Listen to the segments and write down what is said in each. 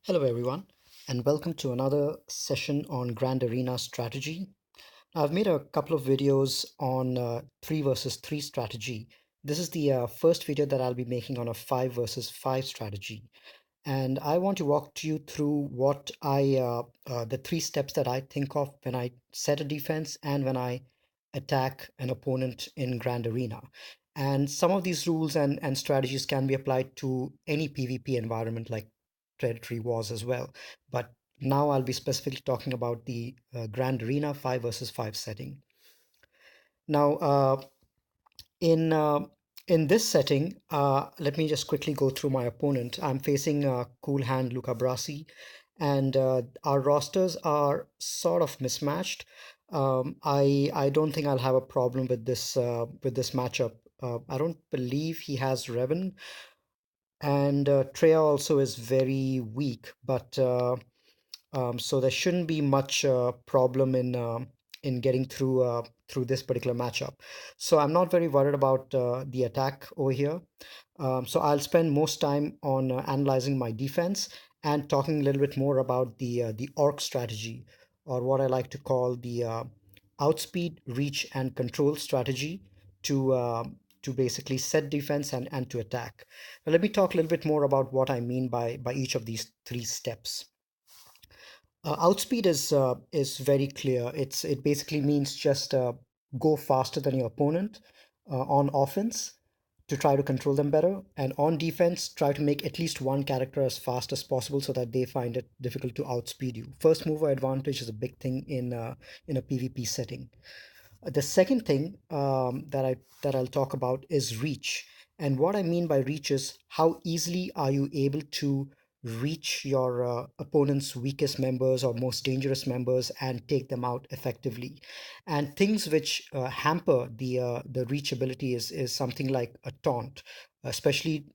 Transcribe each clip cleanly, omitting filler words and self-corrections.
Hello, everyone, and welcome to another session on Grand Arena strategy. I've made a couple of videos on 3 versus 3 strategy. This is the first video that I'll be making on a 5 versus 5 strategy. And I want to walk you through the 3 steps that I think of when I set a defense and when I attack an opponent in Grand Arena. And some of these rules and strategies can be applied to any PvP environment like Predatory Wars as well. But now I'll be specifically talking about the Grand Arena 5 versus 5 setting. Now, in uh, in this setting, let me just quickly go through my opponent. I'm facing Cool Hand Luca Brasi, and our rosters are sort of mismatched. I don't think I'll have a problem with this matchup. I don't believe he has Revan, and Treya also is very weak, but so there shouldn't be much problem in getting through this particular matchup. So I'm not very worried about the attack over here. So I'll spend most time on analyzing my defense and talking a little bit more about the ORC strategy, or what I like to call the outspeed, reach, and control strategy to uh, to basically set defense and to attack. Now, let me talk a little bit more about what I mean by each of these 3 steps. Outspeed is very clear. It basically means just go faster than your opponent on offense to try to control them better, and on defense try to make at least one character as fast as possible so that they find it difficult to outspeed you. First mover advantage is a big thing in a PvP setting. The second thing that I'll talk about is reach. And what I mean by reach is how easily are you able to reach your opponent's weakest members or most dangerous members and take them out effectively. And things which hamper the reachability is something like a taunt, especially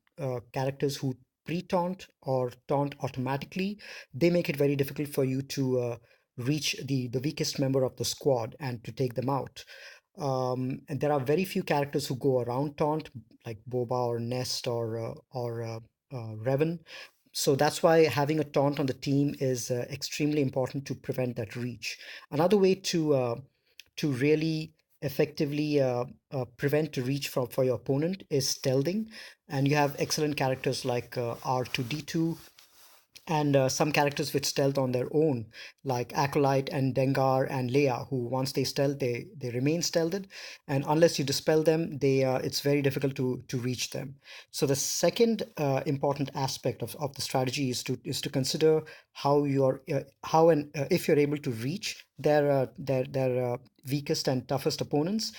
characters who pre-taunt or taunt automatically. They make it very difficult for you to reach the weakest member of the squad and to take them out. And there are very few characters who go around taunt, like Boba or Nest or Revan. So that's why having a taunt on the team is extremely important to prevent that reach. Another way to really effectively prevent a reach for your opponent is stealthing, and you have excellent characters like R2D2 and some characters with stealth on their own, like Acolyte and Dengar and Leia, who once they stealth, they remain stealthed, and unless you dispel them, they it's very difficult to reach them. So the second important aspect of the strategy is to consider how you're how and if you're able to reach their weakest and toughest opponents,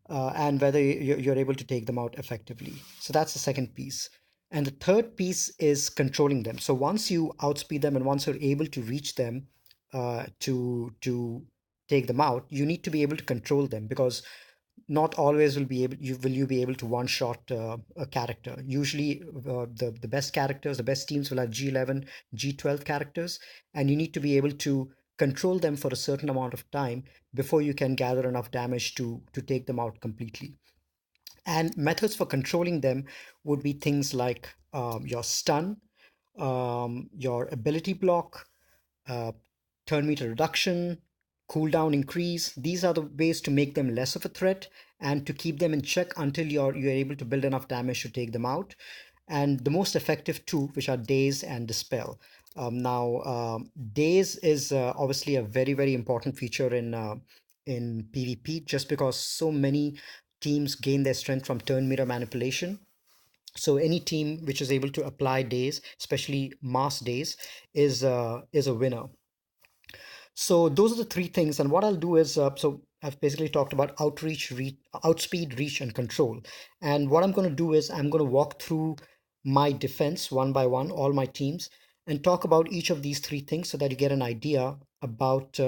and whether you're able to take them out effectively. So that's the second piece. And the third piece is controlling them. So once you outspeed them and once you're able to reach them to take them out, you need to be able to control them, because not always will you be able to one shot a character. Usually, the best characters, the best teams will have G11, G12 characters, and you need to be able to control them for a certain amount of time before you can gather enough damage to take them out completely. And methods for controlling them would be things like your stun, your ability block, uh, turn meter reduction, cooldown increase. These are the ways to make them less of a threat and to keep them in check until you're able to build enough damage to take them out. And the most effective two, which are daze and dispel. Daze is obviously a very important feature in PvP, just because so many teams gain their strength from turn meter manipulation. So any team which is able to apply days, especially mass days, is a winner. So those are the 3 things. And what I'll do is, so I've basically talked about outspeed, reach, and control. And what I'm going to do is I'm going to walk through my defense one by one, all my teams, and talk about each of these 3 things so that you get an idea about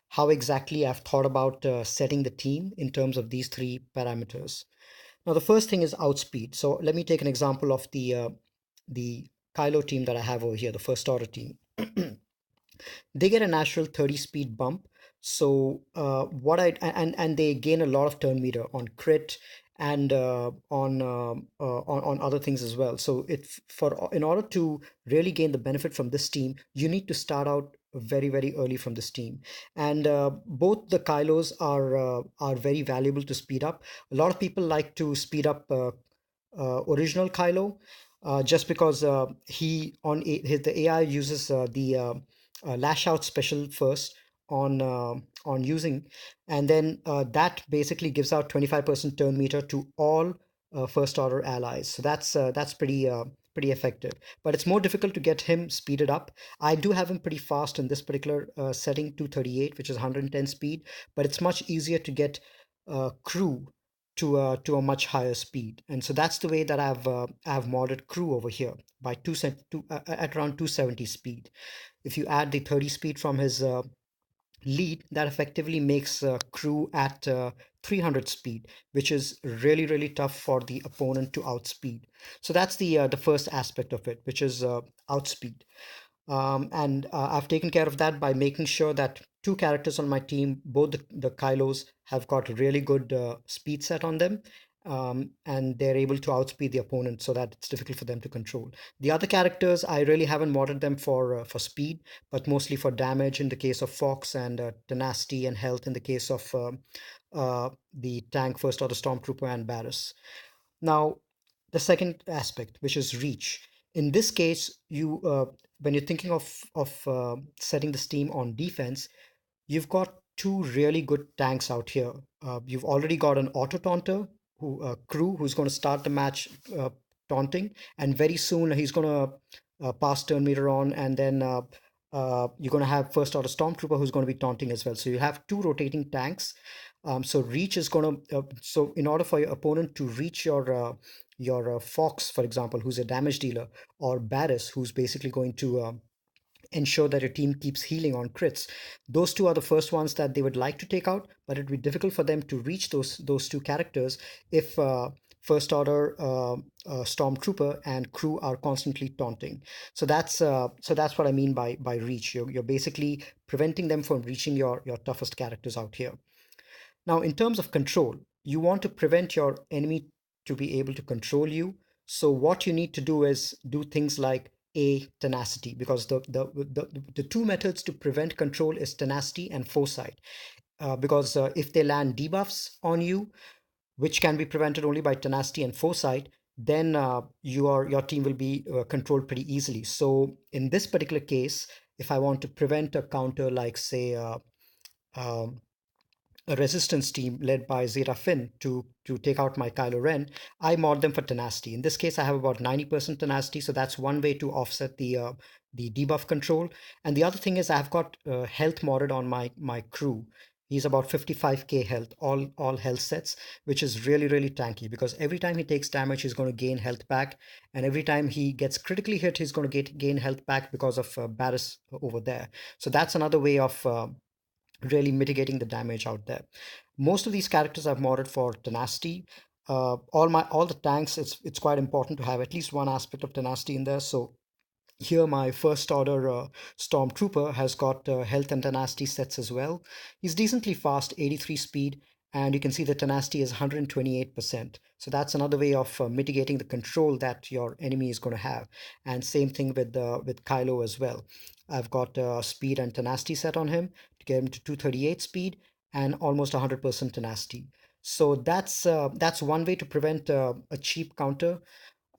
how exactly I've thought about setting the team in terms of these 3 parameters. Now, the first thing is outspeed. So let me take an example of the Kylo team that I have over here, the first order team. They get a natural 30 speed bump. So what I and they gain a lot of turn meter on crit and on other things as well. So it's for in order to really gain the benefit from this team, you need to start out very early from this team. And both the Kylos are very valuable to speed up. A lot of people like to speed up original Kylo, just because the AI uses the lash out special first on using, and then that basically gives out 25% turn meter to all first order allies. So that's pretty effective. But it's more difficult to get him speeded up. I do have him pretty fast in this particular setting, 238, which is 110 speed, but it's much easier to get crew to a much higher speed. And so that's the way that I've modded crew over here by at around 270 speed. If you add the 30 speed from his lead, that effectively makes crew at 300 speed, which is really tough for the opponent to outspeed. So that's the first aspect of it, which is outspeed. And I've taken care of that by making sure that two characters on my team, both the Kylos, have got really good speed set on them. And they're able to outspeed the opponent so that it's difficult for them to control. The other characters, I really haven't modded them for speed, but mostly for damage in the case of Fox, and tenacity and health in the case of the tank First Order Stormtrooper and Barris. Now, the second aspect, which is reach. In this case, when you're thinking of setting this team on defense, you've got two really good tanks out here. You've already got an auto taunter crew who's going to start the match taunting, and very soon he's going to pass turn meter on, and then you're going to have first order stormtrooper who's going to be taunting as well. So you have two rotating tanks. So reach is going to so in order for your opponent to reach your Fox, for example, who's a damage dealer, or Barris, who's basically going to ensure that your team keeps healing on crits. Those two are the first ones that they would like to take out, but it would be difficult for them to reach those two characters if first order stormtrooper and crew are constantly taunting. So that's what I mean by reach. You're basically preventing them from reaching your toughest characters out here. Now, in terms of control, you want to prevent your enemy to be able to control you. So what you need to do is do things like tenacity, because the two methods to prevent control is tenacity and foresight. Because if they land debuffs on you, which can be prevented only by tenacity and foresight, then your team will be controlled pretty easily. So in this particular case, if I want to prevent a counter like, say, um, a resistance team led by Zeta Finn to take out my Kylo Ren, I mod them for tenacity. In this case, I have about 90% tenacity, so that's one way to offset the debuff control. And the other thing is I've got health modded on my crew. He's about 55k health, all health sets, which is really tanky, because every time he takes damage, he's going to gain health back, and every time he gets critically hit, he's going to gain health back because of Barris over there. So that's another way of really mitigating the damage out there. Most of these characters I've modded for tenacity. All the tanks, it's quite important to have at least one aspect of tenacity in there. So here, my first order stormtrooper has got health and tenacity sets as well. He's decently fast, 83 speed, and you can see the tenacity is 128%. So that's another way of mitigating the control that your enemy is going to have. And same thing with Kylo as well. I've got speed and tenacity set on him to get him to 238 speed and almost 100% tenacity. So that's one way to prevent a cheap counter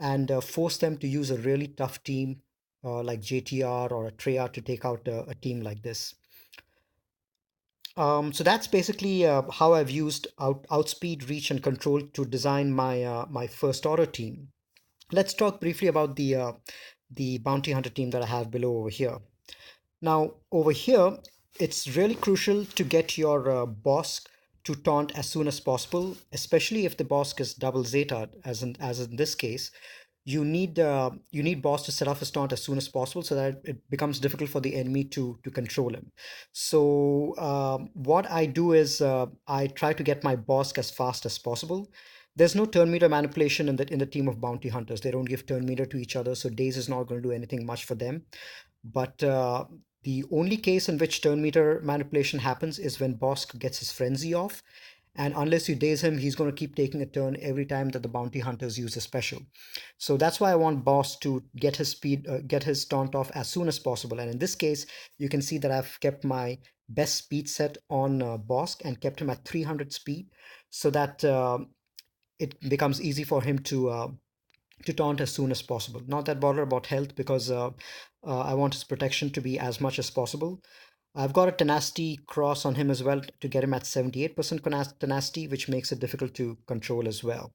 and force them to use a really tough team like JTR or a Treyarch to take out a team like this. So that's basically how I've used outspeed, reach, and control to design my first order team. Let's talk briefly about the bounty hunter team that I have below over here. Now, over here, it's really crucial to get your boss to taunt as soon as possible, especially if the boss is double zeta, as in this case. You need boss to set off his taunt as soon as possible so that it becomes difficult for the enemy to control him. So what I do is I try to get my boss as fast as possible. There's no turn meter manipulation in the team of bounty hunters. They don't give turn meter to each other, so Daze is not going to do anything much for them. But the only case in which turn meter manipulation happens is when boss gets his frenzy off, and unless you daze him, he's going to keep taking a turn every time that the bounty hunters use a special. So that's why I want Boss to get his speed, get his taunt off as soon as possible. And in this case, you can see that I've kept my best speed set on Bosk and kept him at 300 speed, so that it becomes easy for him to taunt as soon as possible. Not that bother about health, because I want his protection to be as much as possible. I've got a tenacity cross on him as well to get him at 78% tenacity, which makes it difficult to control as well.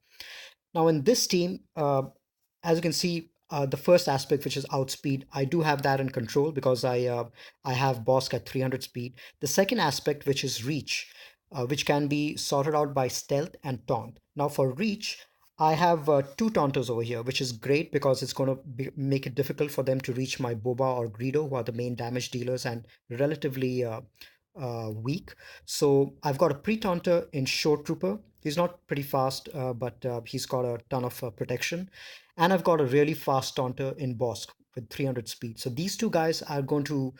Now, in this team, as you can see, the first aspect, which is outspeed, I do have that in control because I have Bosk at 300 speed. The second aspect, which is reach, which can be sorted out by stealth and taunt. Now, for reach, I have two taunters over here, which is great because it's going to make it difficult for them to reach my Boba or Greedo, who are the main damage dealers and relatively weak. So I've got a pre-taunter in Shore Trooper. He's not pretty fast, but he's got a ton of protection. And I've got a really fast taunter in Bosk with 300 speed. So these two guys are going to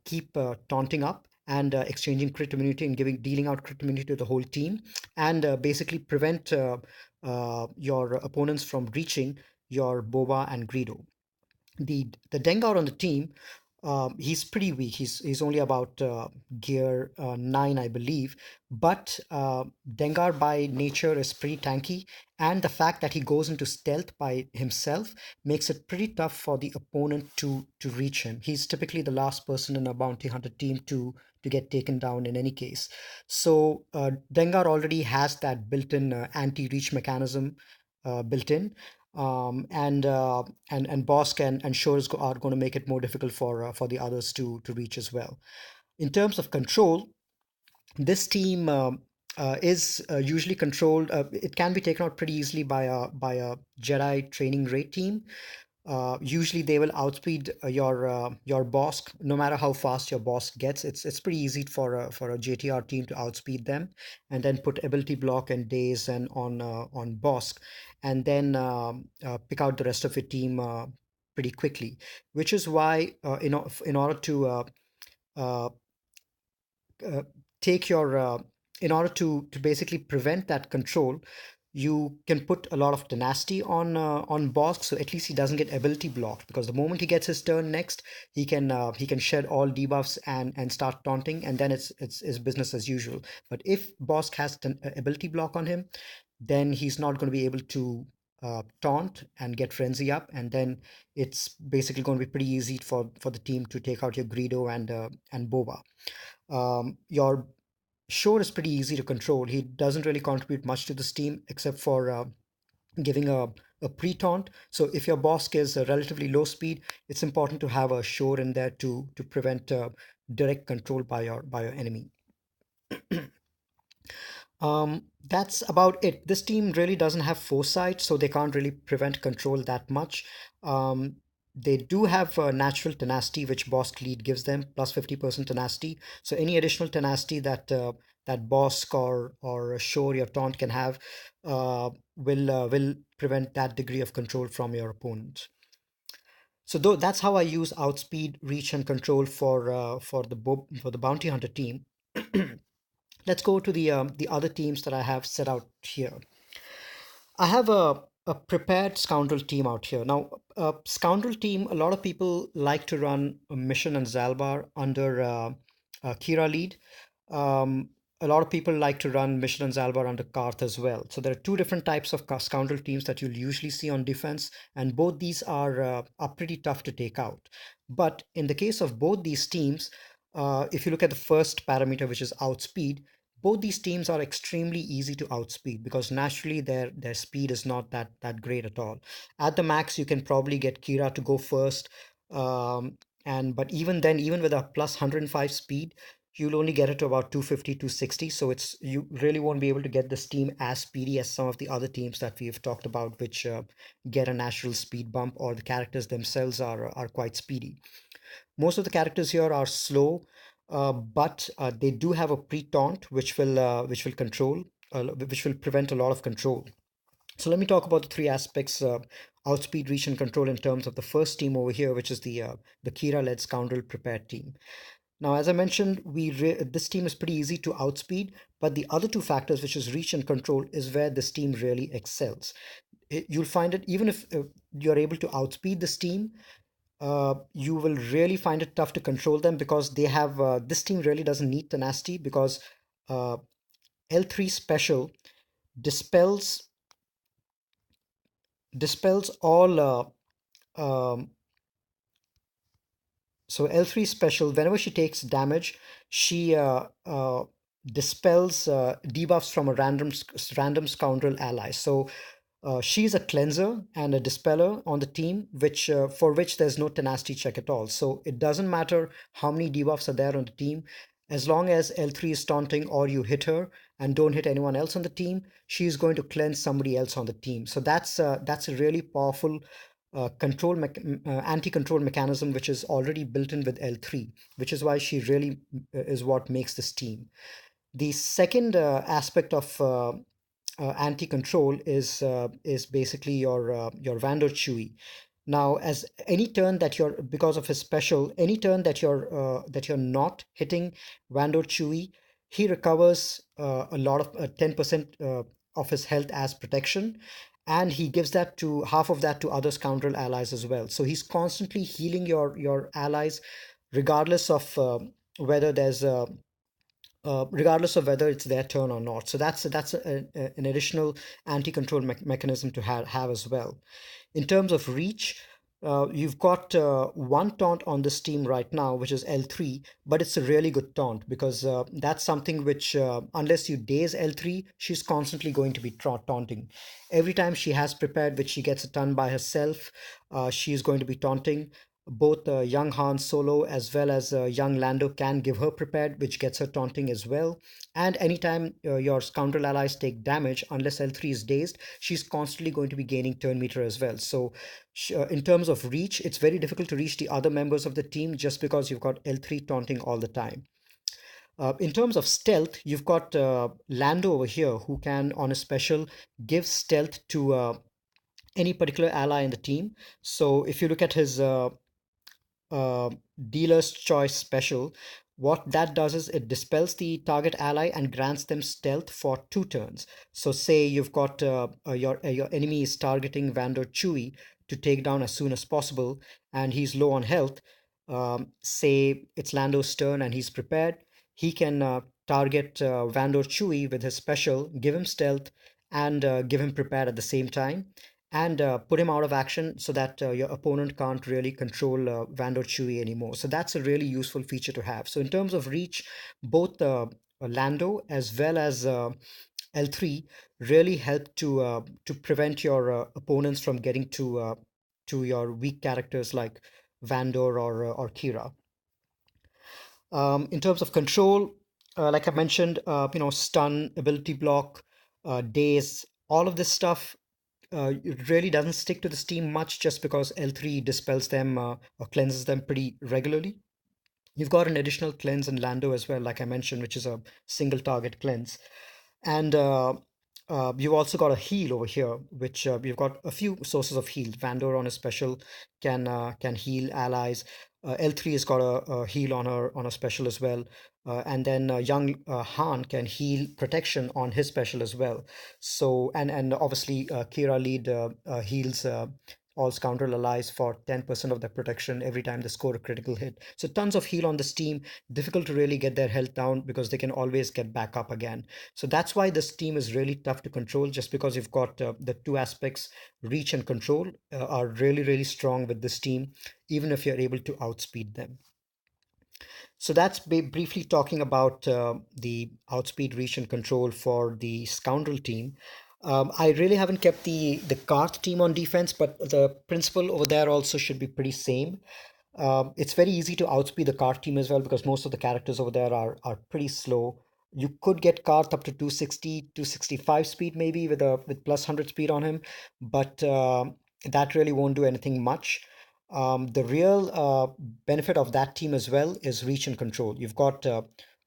keep taunting up and exchanging crit immunity and dealing out crit immunity to the whole team, and basically prevent your opponents from reaching your Boba and Greedo. The Dengar on the team, he's pretty weak. He's only about gear 9, I believe. But Dengar by nature is pretty tanky, and the fact that he goes into stealth by himself makes it pretty tough for the opponent to reach him. He's typically the last person in a bounty hunter team to get taken down in any case. So Dengar already has that built-in anti-reach mechanism built in, and Bosk and Shores are going to make it more difficult for the others to reach as well. In terms of control, this team is usually controlled. It can be taken out pretty easily by a Jedi training raid team. Usually they will outspeed your boss, no matter how fast your boss gets. It's pretty easy for a JTR team to outspeed them, and then put ability block and daze and on boss, and then pick out the rest of your team pretty quickly. Which is why in order to uh, uh, take your in order to basically prevent that control, you can put a lot of tenacity on Bosk, so at least he doesn't get ability blocked, because the moment he gets his turn next, he can shed all debuffs and start taunting, and then it's business as usual. But if Bosk has ability block on him, then he's not going to be able to taunt and get frenzy up, and then it's basically going to be pretty easy for the team to take out your Greedo and Boba. Your Shore is pretty easy to control. He doesn't really contribute much to this team except for giving a pre-taunt. So if your Bosk is a relatively low speed, it's important to have a Shore in there to prevent direct control by your enemy. That's about it. This team really doesn't have foresight, so they can't really prevent control that much. They do have natural tenacity, which Bosk lead gives them, plus 50% tenacity. So any additional tenacity that Bosk or Shore your taunt can have will prevent that degree of control from your opponent. So though that's how I use outspeed, reach, and control for the bounty hunter team. Let's go to the other teams that I have set out here. I have a prepared Scoundrel team out here. Now, a Scoundrel team, a lot of people like to run Mission and Zalbar under Kira lead. Um, a lot of people like to run Mission and Zalbar under Karth as well. So there are two different types of Scoundrel teams that you'll usually see on defense, and both these are pretty tough to take out. But in the case of both these teams, if you look at the first parameter, which is outspeed, both these teams are extremely easy to outspeed because naturally their speed is not that great at all. At the max, you can probably get Kira to go first, and but even then, even with a plus 105 speed, you'll only get it to about 250, 260. So it's you really won't be able to get this team as speedy as some of the other teams that we've talked about, which get a natural speed bump, or the characters themselves are quite speedy. Most of the characters here are slow, but they do have a pre-taunt which will control, which will prevent a lot of control. So let me talk about the three aspects: outspeed, reach, and control in terms of the first team over here, which is the Kira-led Scoundrel prepared team. Now, as I mentioned, this team is pretty easy to outspeed, but the other two factors, which is reach and control, is where this team really excels. You'll find it even if you're able to outspeed this team, you will really find it tough to control them because they have this team really doesn't need tenacity because uh, L3 special dispels dispels all um, so L3 special, whenever she takes damage, she dispels debuffs from a random scoundrel ally. So she's a cleanser and a dispeller on the team, which for which there's no tenacity check at all. So it doesn't matter how many debuffs are there on the team, as long as L3 is taunting or you hit her and don't hit anyone else on the team, she's going to cleanse somebody else on the team. So that's a really powerful anti-control mechanism which is already built in with L3, which is why she really is what makes this team. The second aspect of anti-control is basically your Vandor Chewy. Now, as any turn that you're because of his special, any turn that you're not hitting Vandor Chewy, he recovers a lot of 10% of his health as protection, and he gives that to half of that to other scoundrel allies as well. So he's constantly healing your allies, regardless of whether there's a regardless of whether it's their turn or not. So an additional anti-control mechanism to have as well. In terms of reach, you've got one taunt on this team right now, which is L3, but it's a really good taunt because that's something which, unless you daze L3, she's constantly going to be taunting. Every time she has prepared, which she gets a ton by herself, she is going to be taunting. Both young Han Solo as well as young Lando can give her prepared, which gets her taunting as well. And anytime your scoundrel allies take damage, unless L3 is dazed, she's constantly going to be gaining turn meter as well. So, in terms of reach, it's very difficult to reach the other members of the team just because you've got L3 taunting all the time. In terms of stealth, you've got Lando over here who can, on a special, give stealth to any particular ally in the team. So if you look at his uh, dealer's choice special, what that does is it dispels the target ally and grants them stealth for 2 turns. So say you've got your enemy is targeting Vandor Chewy to take down as soon as possible, and he's low on health. Say it's Lando's turn and he's prepared. He can target Vandor Chewy with his special, give him stealth, and give him prepared at the same time and put him out of action so that your opponent can't really control Vandor Chewy anymore. So that's a really useful feature to have. So in terms of reach, both Lando as well as L3 really help to prevent your opponents from getting to your weak characters like Vandor or Kira. In terms of control, like I mentioned, stun, ability block, daze, all of this stuff it really doesn't stick to the steam much just because L3 dispels them or cleanses them pretty regularly. You've got an additional cleanse in Lando as well, like I mentioned, which is a single target cleanse. And you've also got a heal over here, which you've got a few sources of heal. Vandor on a special can heal allies. L3 has got a heal on a special as well. And then young Han can heal protection on his special as well. So and obviously Kira lead heals all scoundrel allies for 10% of their protection every time they score a critical hit. So tons of heal on this team. Difficult to really get their health down because they can always get back up again. So that's why this team is really tough to control, just because you've got the two aspects, reach and control, are really, really strong with this team, even if you're able to outspeed them. So that's briefly talking about the outspeed, reach, and control for the Scoundrel team. I really haven't kept the Karth team on defense, but the principle over there also should be pretty same. It's very easy to outspeed the Karth team as well because most of the characters over there are pretty slow. You could get Karth up to 260, 265 speed maybe with plus 100 speed on him, but that really won't do anything much. The real benefit of that team as well is reach and control. You've got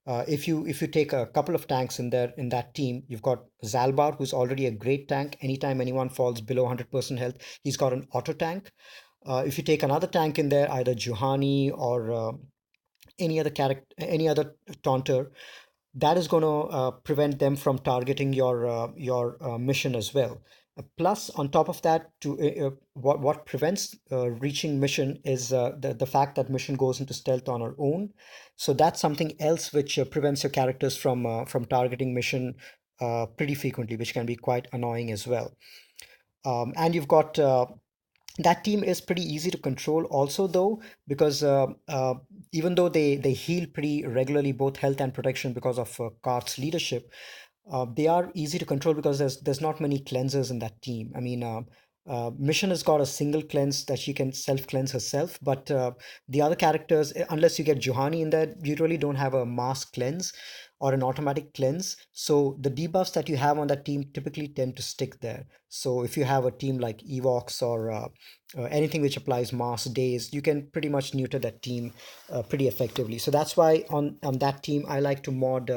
if you take a couple of tanks in there in that team, you've got Zalbar, who's already a great tank. Anytime anyone falls below 100% health, he's got an auto tank. If you take another tank in there, either Juhani or any other character, any other taunter, that is going to prevent them from targeting your mission as well. Plus, on top of that, to what prevents reaching mission is the fact that mission goes into stealth on our own. So that's something else which prevents your characters from targeting mission pretty frequently, which can be quite annoying as well. And you've got that team is pretty easy to control also though, because even though they heal pretty regularly both health and protection because of Karth's leadership, they are easy to control because there's not many cleansers in that team. I mean, Mission has got a single cleanse that she can self cleanse herself, but the other characters, unless you get Juhani in there, you really don't have a mass cleanse or an automatic cleanse. So the debuffs that you have on that team typically tend to stick there. So if you have a team like Ewoks or anything which applies mass days, you can pretty much neuter that team pretty effectively. So that's why on that team I like to mod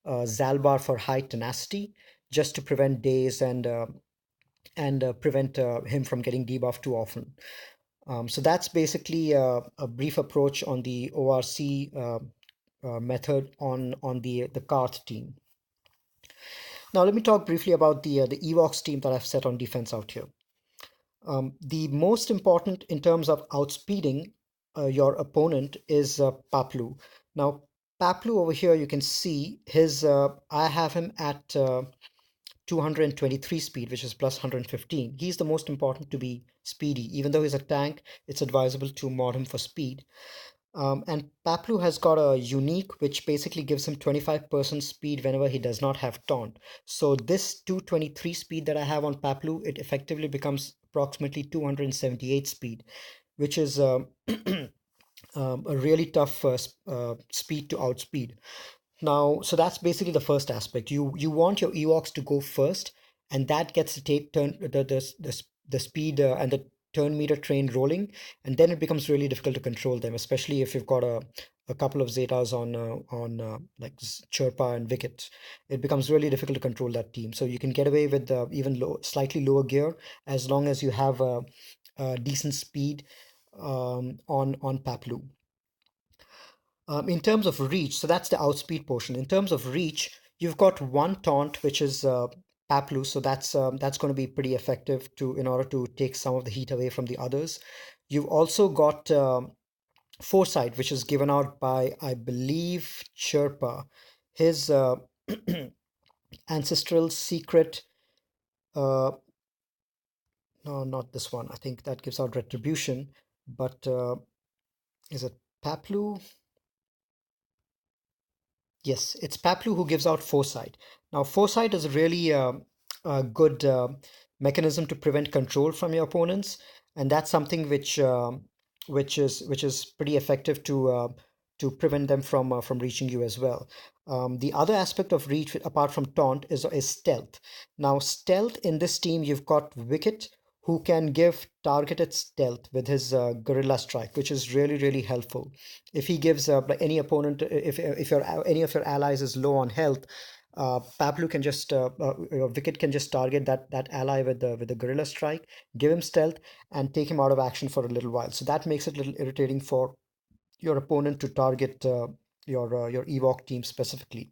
Zalbar for high tenacity, just to prevent days and prevent him from getting debuffed too often. So that's basically a brief approach on the ORC method on the Karth team. Now let me talk briefly about the Evox team that I've set on defense out here. The most important in terms of outspeeding your opponent is Paplu. Now Paplu over here, you can see his I have him at 223 speed, which is plus 115. He's the most important to be speedy. Even though he's a tank, it's advisable to mod him for speed. And Paplu has got a unique, which basically gives him 25% speed whenever he does not have taunt. So this 223 speed that I have on Paplu, it effectively becomes approximately 278 speed, which is a really tough speed to outspeed. Now, so that's basically the first aspect. You want your Ewoks to go first, and that gets the take turn the speed and the turn meter train rolling, and then it becomes really difficult to control them, especially if you've got a couple of Zetas on like Chirpa and Wicket. It becomes really difficult to control that team. So you can get away with even slightly lower gear as long as you have a decent speed on Paplu. In terms of reach, so that's the outspeed portion. In terms of reach, you've got one taunt, which is Paplu, so that's going to be pretty effective to in order to take some of the heat away from the others. You've also got Foresight, which is given out by, I believe, Chirpa. His ancestral secret, uh, no, not this one. I think that gives out Retribution, but is it Paplu? Yes, it's Paplu who gives out Foresight. Now, Foresight is really a good mechanism to prevent control from your opponents, and that's something which is pretty effective to prevent them from reaching you as well. The other aspect of reach, apart from taunt, is stealth. Now, stealth in this team, you've got Wicket, who can give targeted stealth with his Gorilla Strike, which is really helpful. If he gives like any opponent, if your any of your allies is low on health, Pablo can just Wicket can just target that ally with the Gorilla Strike, give him stealth, and take him out of action for a little while. So that makes it a little irritating for your opponent to target your Ewok team specifically.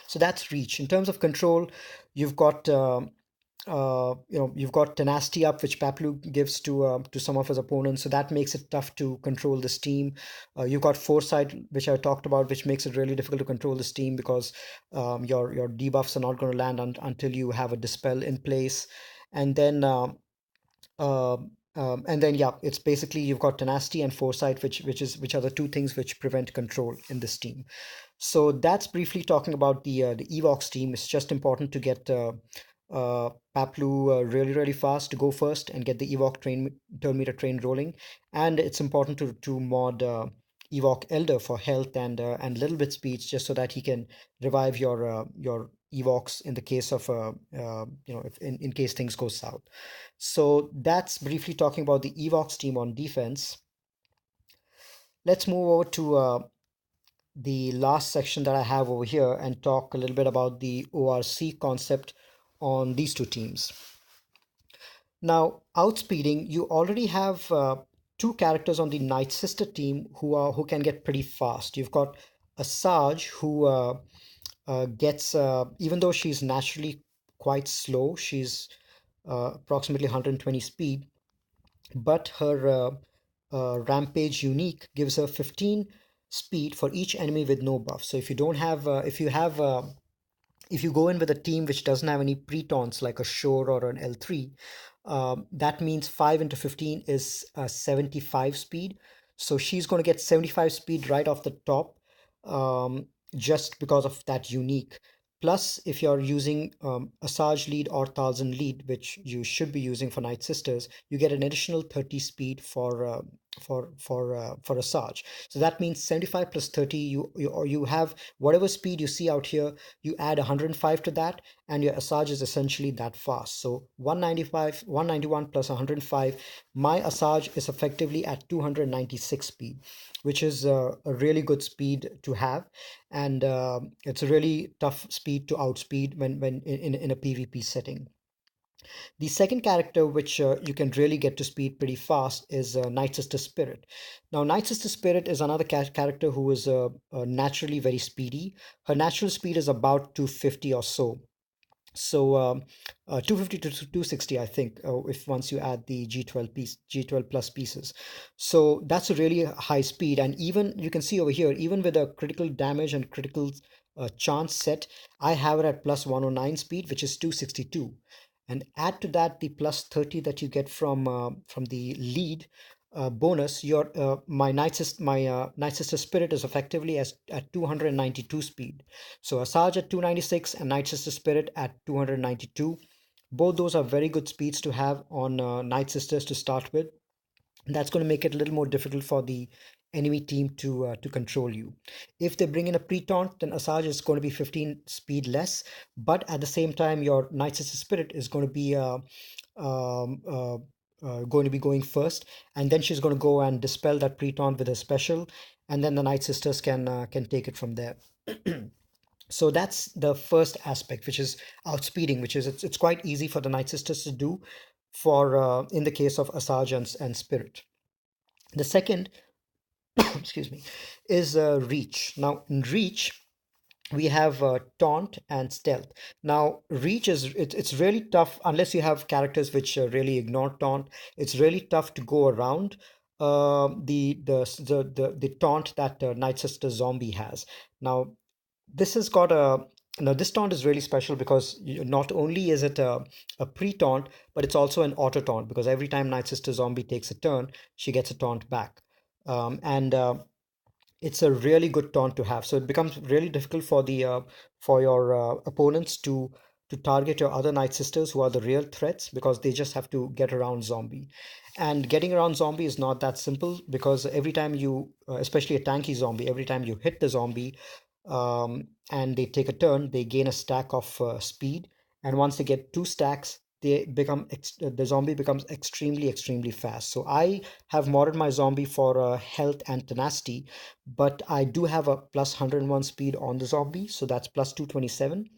So that's reach. In terms of control, you've got you've got tenacity up, which Paplu gives to some of his opponents, so that makes it tough to control this team. You've got foresight, which I talked about, which makes it really difficult to control this team because your debuffs are not going to land until you have a dispel in place, and then uh, yeah, it's basically you've got tenacity and foresight, which are the two things which prevent control in this team. So that's briefly talking about the Evox team. It's just important to get Paplu really fast to go first and get the Ewok turn meter train rolling, and it's important to mod Ewok Elder for health and little bit speeds, just so that he can revive your Ewoks in the case of if in case things go south. So that's briefly talking about the Evox team on defense. Let's move over to the last section that I have over here and talk a little bit about the ORC concept on these two teams. Now, outspeeding, you already have two characters on the Nightsister team who can get pretty fast. You've got Asajj, who gets even though she's naturally quite slow, she's approximately 120 speed, but her Rampage unique gives her 15 speed for each enemy with no buff. So if you don't have, if you go in with a team which doesn't have any pre-taunts like a Shore or an L3, that means 5 into 15 is 75 speed. So she's going to get 75 speed right off the top, um, just because of that unique. Plus, if you're using Asajj lead or Talzin lead, which you should be using for Night Sisters, you get an additional 30 speed for Asajj. So that means 75 plus 30. You have whatever speed you see out here. You add 105 to that, and your Asajj is essentially that fast. So 195, 191 plus 105. My Asajj is effectively at 296 speed, which is a really good speed to have, and it's a really tough speed to outspeed when in a PvP setting. The second character which you can really get to speed pretty fast is Nightsister Spirit. Now, Nightsister Spirit is another character who is naturally very speedy. Her natural speed is about 250 or so. So 250 to 260, I think, if once you add the G12 plus pieces. So that's a really high speed, and even you can see over here, even with a critical damage and critical chance set, I have it at plus 109 speed, which is 262. And add to that the plus 30 that you get from the lead bonus. Your Night Sister Spirit is effectively at 292 speed. So Asajj at 296 and Nightsister Spirit at 292. Both those are very good speeds to have on Night Sisters to start with. And that's going to make it a little more difficult for the enemy team to control you. If they bring in a pre-taunt, then Asajj is going to be 15 speed less, but at the same time, your Night Sister Spirit is um, uh, going to be going first, and then she's going to go and dispel that pre-taunt with a special, and then the Night Sisters can take it from there. So that's the first aspect, which is outspeeding, which is it's quite easy for the Night Sisters to do for in the case of Asajj and Spirit. The second, excuse me, is reach. Now in reach, we have taunt and stealth. Now reach is it's really tough unless you have characters which really ignore taunt. It's really tough to go around the taunt that Night Sister Zombie has. Now this has got a now this taunt is really special because not only is it a pre-taunt, but it's also an auto taunt, because every time Night Sister Zombie takes a turn, she gets a taunt back. And It's a really good taunt to have. So it becomes really difficult for your opponents to target your other Night Sisters who are the real threats, because they just have to get around Zombie. And getting around Zombie is not that simple, because every time you, especially a tanky zombie, every time you hit the zombie and they take a turn, they gain a stack of speed. And once they get two stacks, the zombie becomes extremely fast. So I have modded my zombie for health and tenacity, but I do have a plus 101 speed on the zombie, so that's plus 227.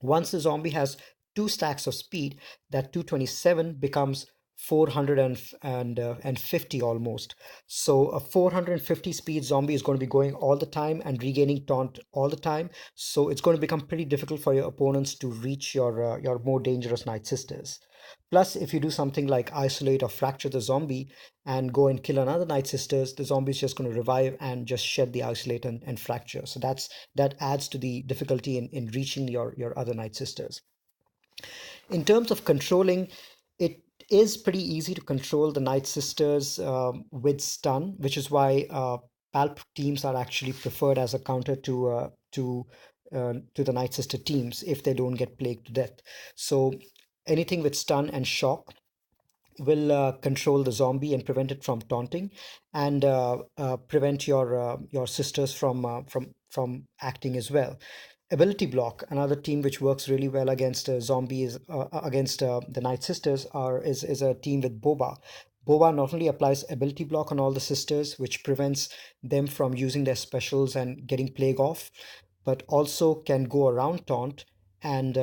Once the zombie has two stacks of speed, that 227 becomes 450 almost. So a 450 speed zombie is going to be going all the time and regaining taunt all the time. So it's going to become pretty difficult for your opponents to reach your more dangerous Night Sisters. Plus, if you do something like isolate or fracture the zombie and go and kill another Night Sisters, the zombie is just going to revive and just shed the isolate and fracture. So that adds to the difficulty in reaching your other Night Sisters. In terms of controlling, it is pretty easy to control the Night Sisters with stun, which is why Palp teams are actually preferred as a counter to the Night Sister teams if they don't get plagued to death. So anything with stun and shock will control the zombie and prevent it from taunting, and prevent your sisters from acting as well. Ability block, another team which works really well against zombies, against the Night Sisters, is a team with Boba. Boba not only applies ability block on all the sisters, which prevents them from using their specials and getting plague off, but also can go around taunt and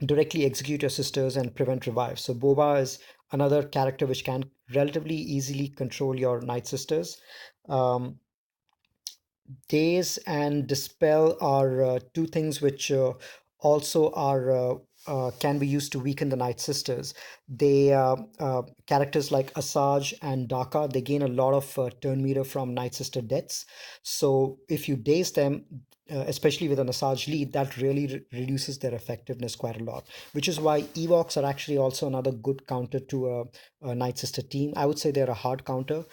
directly execute your sisters and prevent revives. So Boba is another character which can relatively easily control your Night Sisters. Um, Daze and Dispel are two things which also are can be used to weaken the Night Sisters. They Characters like Asajj and Daka, they gain a lot of turn meter from Night Sister deaths. So if you daze them, especially with an Asajj lead, that really reduces their effectiveness quite a lot. Which is why Ewoks are actually also another good counter to a Night Sister team. I would say they're a hard counter.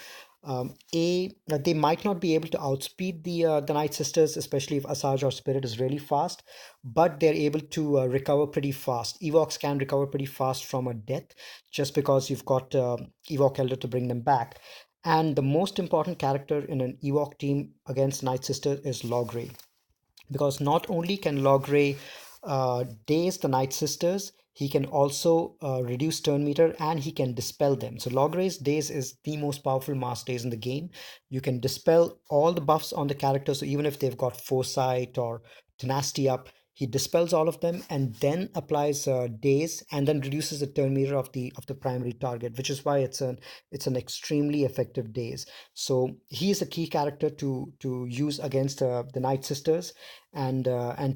They might not be able to outspeed the Night Sisters, especially if Asajj or Spirit is really fast, but they're able to recover pretty fast. Ewoks can recover pretty fast from a death just because you've got Ewok Elder to bring them back. And the most important character in an Ewok team against Night Sister is Logray, because not only can Logray daze the Night Sisters, he can also reduce turn meter and he can dispel them. So Logray's daze is the most powerful mass daze in the game. You can dispel all the buffs on the character, so even if they've got foresight or tenacity up, he dispels all of them and then applies daze and then reduces the turn meter of the primary target, which is why it's an extremely effective daze. So he is a key character to use against the Night Sisters and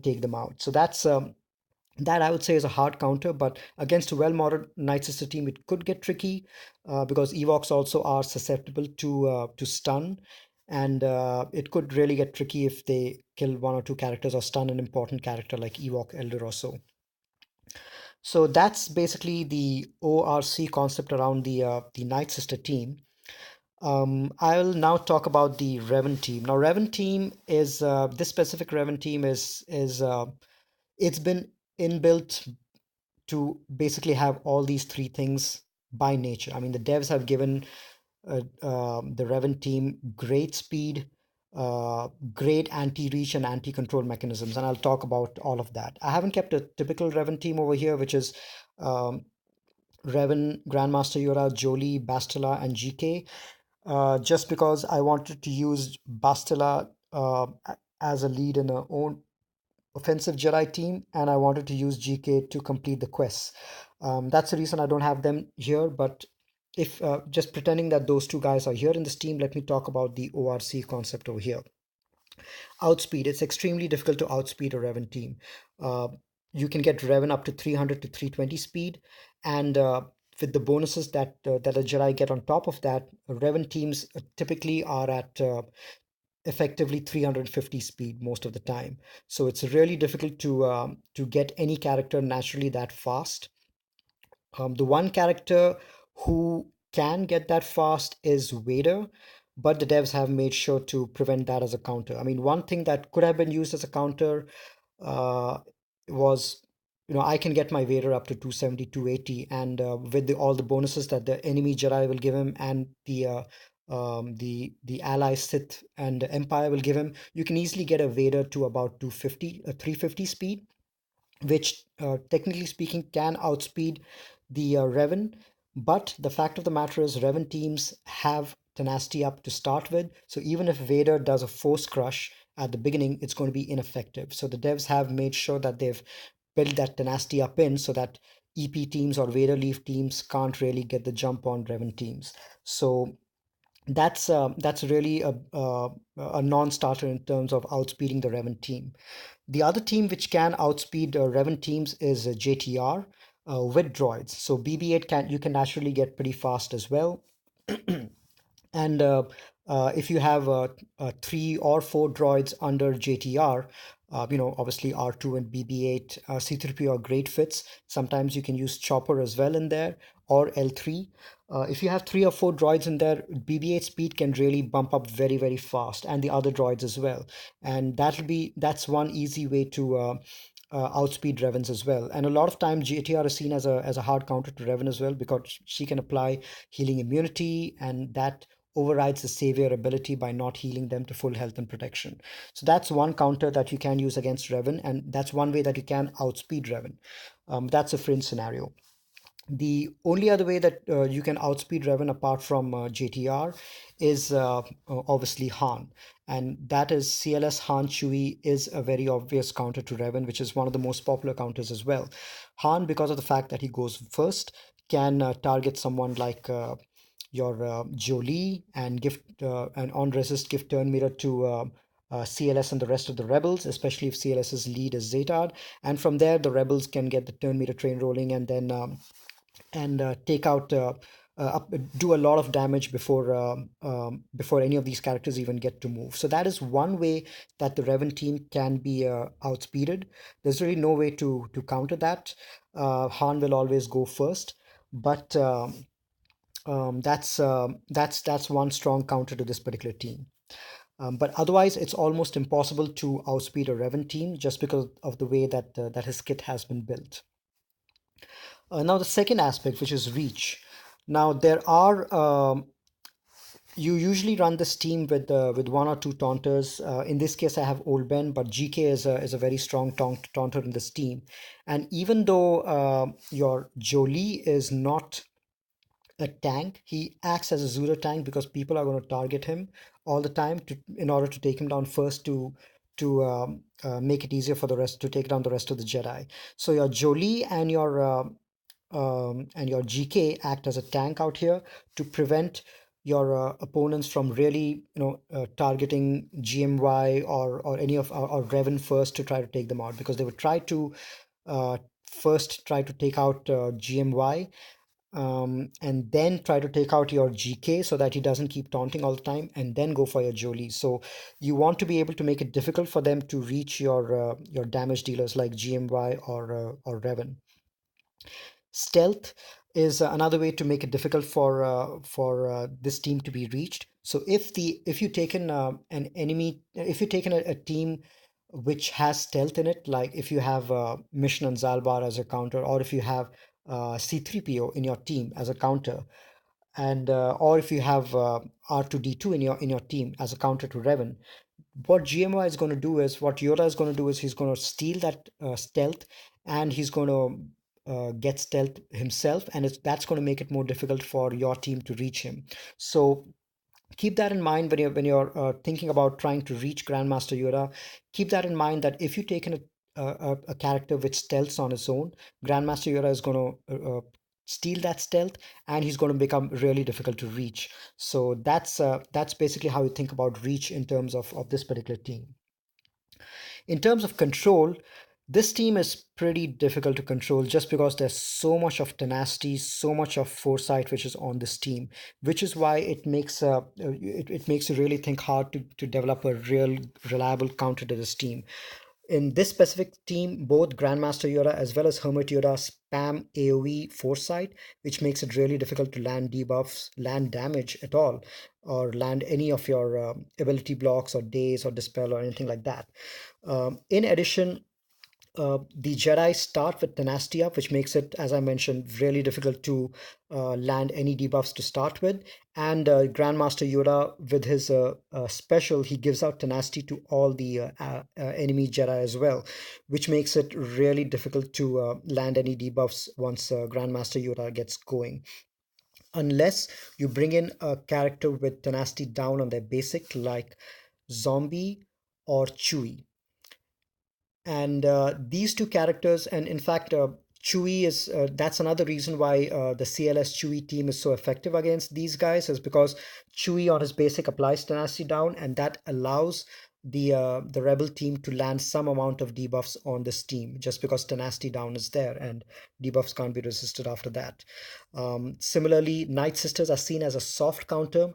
take them out. So that I would say is a hard counter, but against a well-modeled Night Sister team, it could get tricky because Evoks also are susceptible to stun, and it could really get tricky if they kill one or two characters or stun an important character like Ewok Elder or so. So that's basically the ORC concept around the Night Sister team. I'll now talk about the Revan team. Now, Revan team is this specific Revan team is it's been inbuilt to basically have all these three things by nature. I mean, the devs have given the Revan team great speed, great anti-reach and anti-control mechanisms, and I'll talk about all of that. I haven't kept a typical Revan team over here, which is um, Revan, Grandmaster Yora, Jolie, Bastila, and GK, just because I wanted to use Bastila as a lead in a own offensive Jedi team, and I wanted to use GK to complete the quests. That's the reason I don't have them here. But if just pretending that those two guys are here in this team, let me talk about the ORC concept over here. Outspeed. It's extremely difficult to outspeed a Revan team. Uh, you can get Revan up to 300 to 320 speed, and with the bonuses that a Jedi get on top of that, Revan teams typically are at effectively 350 speed most of the time. So it's really difficult to get any character naturally that fast. The one character who can get that fast is Vader, but the devs have made sure to prevent that as a counter. I mean, one thing that could have been used as a counter uh, was, I can get my Vader up to 270, 280, and with all the bonuses that the enemy Jedi will give him and the ally Sith and Empire will give him, you can easily get a Vader to about 250, 350 speed, which technically speaking can outspeed the Revan. But the fact of the matter is, Revan teams have tenacity up to start with. So even if Vader does a force crush at the beginning, it's going to be ineffective. So the devs have made sure that they've built that tenacity up in so that EP teams or Vader Leaf teams can't really get the jump on Revan teams. So that's really a non-starter in terms of outspeeding the Revan team. The other team which can outspeed Revan teams is JTR with droids. So BB-8 you can naturally get pretty fast as well. And if you have three or four droids under JTR, obviously R2 and BB-8, C3PO are great fits. Sometimes you can use Chopper as well in there, or L3. If you have three or four droids in there, BB-8 speed can really bump up very, very fast, and the other droids as well. And that's one easy way to outspeed Revens as well. And a lot of times JTR is seen as a hard counter to Revan as well, because she can apply healing immunity, and that overrides the savior ability by not healing them to full health and protection. So that's one counter that you can use against Revan, and that's one way that you can outspeed Revan. That's a fringe scenario. The only other way that you can outspeed Revan apart from JTR is obviously Han. And that is CLS Han Chewie is a very obvious counter to Revan, which is one of the most popular counters as well. Han, because of the fact that he goes first, can target someone like Jolie and give and on resist give turn meter to CLS and the rest of the rebels, especially if CLS's lead is Zetard. And from there, the rebels can get the turn meter train rolling and then take out do a lot of damage before any of these characters even get to move. So that is one way that the Revan team can be outspeeded. There's really no way to counter that. Han will always go first, but that's one strong counter to this particular team. But otherwise, it's almost impossible to outspeed a Revan team just because of the way that his kit has been built. Now, the second aspect, which is reach. Now, there are you usually run this team with one or two taunters. In this case, I have Old Ben, but GK is a very strong taunter in this team. And even though your Jolie is not a tank, he acts as a pseudo tank because people are going to target him all the time in order to take him down first to make it easier for the rest to take down the rest of the Jedi. So your Jolie and your GK act as a tank out here to prevent your opponents from really, targeting GMY or any of or Revan first to try to take them out, because they would try to uh, first try to take out GMY, and then try to take out your GK so that he doesn't keep taunting all the time, and then go for your Jolie. So you want to be able to make it difficult for them to reach your damage dealers like GMY or Revan. Stealth is another way to make it difficult for this team to be reached. So if you taken an enemy, if you taken a team which has stealth in it, like if you have Mission and Zalbar as a counter, or if you have C3PO in your team as a counter, and or if you have R2D2 in your team as a counter to Revan, what GMO is going to do is what Yoda is going to do is he's going to steal that stealth, and he's going to get stealth himself, and that's going to make it more difficult for your team to reach him. So keep that in mind when you're thinking about trying to reach Grandmaster Yoda. Keep that in mind that if you take in a character which stealths on its own, Grandmaster Yoda is going to steal that stealth, and he's going to become really difficult to reach. So that's basically how you think about reach in terms of this particular team. In terms of control, this team is pretty difficult to control just because there's so much of tenacity, so much of foresight which is on this team, which is why it makes you really think hard to develop a real reliable counter to this team. In this specific team, both Grandmaster Yoda as well as Hermit Yoda spam AoE foresight, which makes it really difficult to land debuffs, land damage at all, or land any of your ability blocks or days or dispel or anything like that. In addition, the Jedi start with Tenacity up, which makes it, as I mentioned, really difficult to land any debuffs to start with. And Grandmaster Yoda, with his special, he gives out Tenacity to all the enemy Jedi as well, which makes it really difficult to land any debuffs once Grandmaster Yoda gets going. Unless you bring in a character with Tenacity down on their basic, like Zombie or Chewie. And these two characters, and in fact Chewie is that's another reason why the CLS Chewie team is so effective against these guys, is because Chewie on his basic applies tenacity down, and that allows the rebel team to land some amount of debuffs on this team just because tenacity down is there and debuffs can't be resisted after that. Similarly, Night Sisters are seen as a soft counter,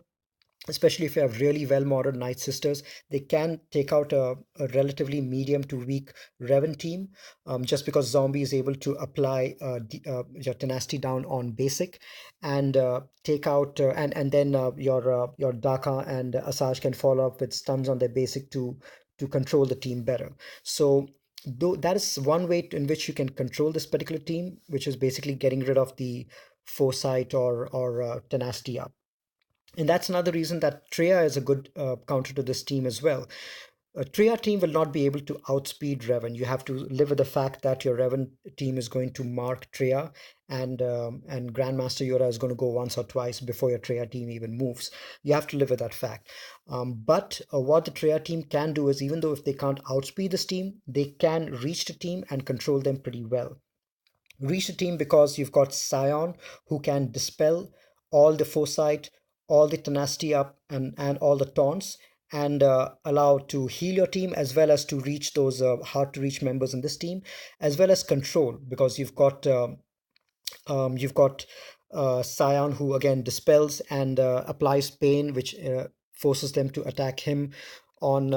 especially if you have really well modeled Nightsisters. They can take out a relatively medium to weak Revan team, just because Zombie is able to apply your tenacity down on basic and take out and then your Daka and Asajj can follow up with stuns on their basic to control the team better. So though that is one way in which you can control this particular team, which is basically getting rid of the foresight or tenacity up. And that's another reason that Treya is a good counter to this team as well. A Treya team will not be able to outspeed Revan. You have to live with the fact that your Revan team is going to mark Treya, and Grandmaster Yoda is going to go once or twice before your Treya team even moves. You have to live with that fact. But what the Treya team can do is, even though if they can't outspeed this team, they can reach the team and control them pretty well. Reach the team because you've got Scion, who can dispel all the foresight, all the tenacity up, and all the taunts, and allow to heal your team as well as to reach those hard to reach members in this team, as well as control, because you've got Scion, who again dispels and applies pain, which forces them to attack him on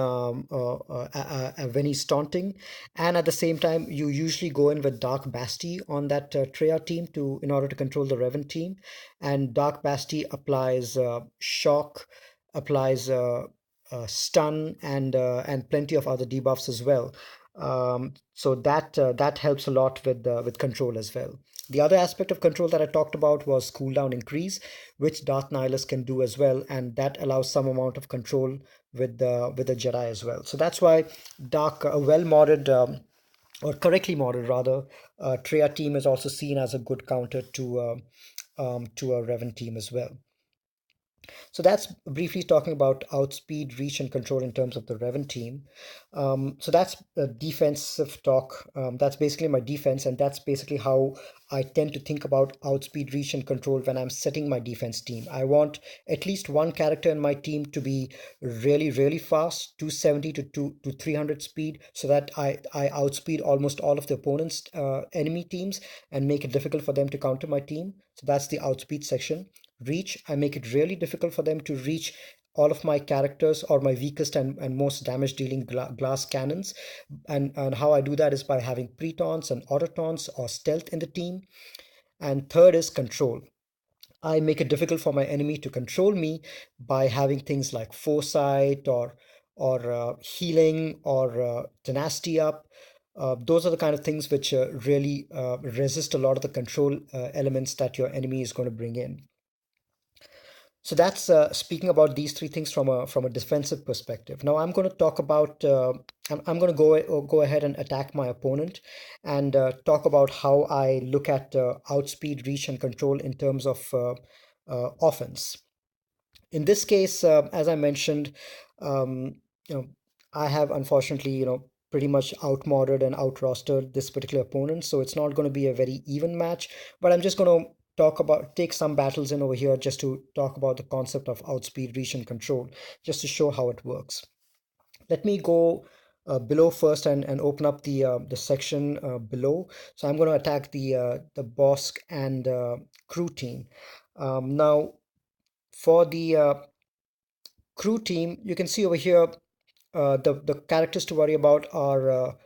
when he's taunting. And at the same time, you usually go in with Dark Basti on that Treya team to in order to control the Revan team. And Dark Basti applies shock, applies stun, and plenty of other debuffs as well. So that helps a lot with control as well. The other aspect of control that I talked about was cooldown increase, which Darth Nihilus can do as well, and that allows some amount of control with the Jedi as well. So that's why a well modded or correctly modded rather, Treya team is also seen as a good counter to a Revan team as well. So that's briefly talking about outspeed, reach, and control in terms of the Revan team. So that's defensive talk. That's basically my defense, and that's basically how I tend to think about outspeed, reach, and control when I'm setting my defense team. I want at least one character in my team to be really, really fast, 270 to 300 speed, so that I outspeed almost all of the opponent's enemy teams and make it difficult for them to counter my team. So that's the outspeed section. Reach, I make it really difficult for them to reach all of my characters or my weakest and most damage dealing glass cannons. And how I do that is by having pre-taunts and auto taunts or stealth in the team. And third is control. I make it difficult for my enemy to control me by having things like foresight or healing or tenacity up. Those are the kind of things which really resist a lot of the control elements that your enemy is going to bring in. So that's speaking about these three things from a defensive perspective. Now I'm going to talk about I'm going to go ahead and attack my opponent and talk about how I look at outspeed, reach, and control in terms of offense. In this case, as I mentioned, um, you know, I have unfortunately, pretty much outmodded and outrostered this particular opponent, so it's not going to be a very even match. But I'm just going to take some battles in over here just to talk about the concept of outspeed, reach, and control, just to show how it works. Let me go below first and open up the section below. So I'm going to attack the Bosk and crew team. Now for the crew team, you can see over here the characters to worry about are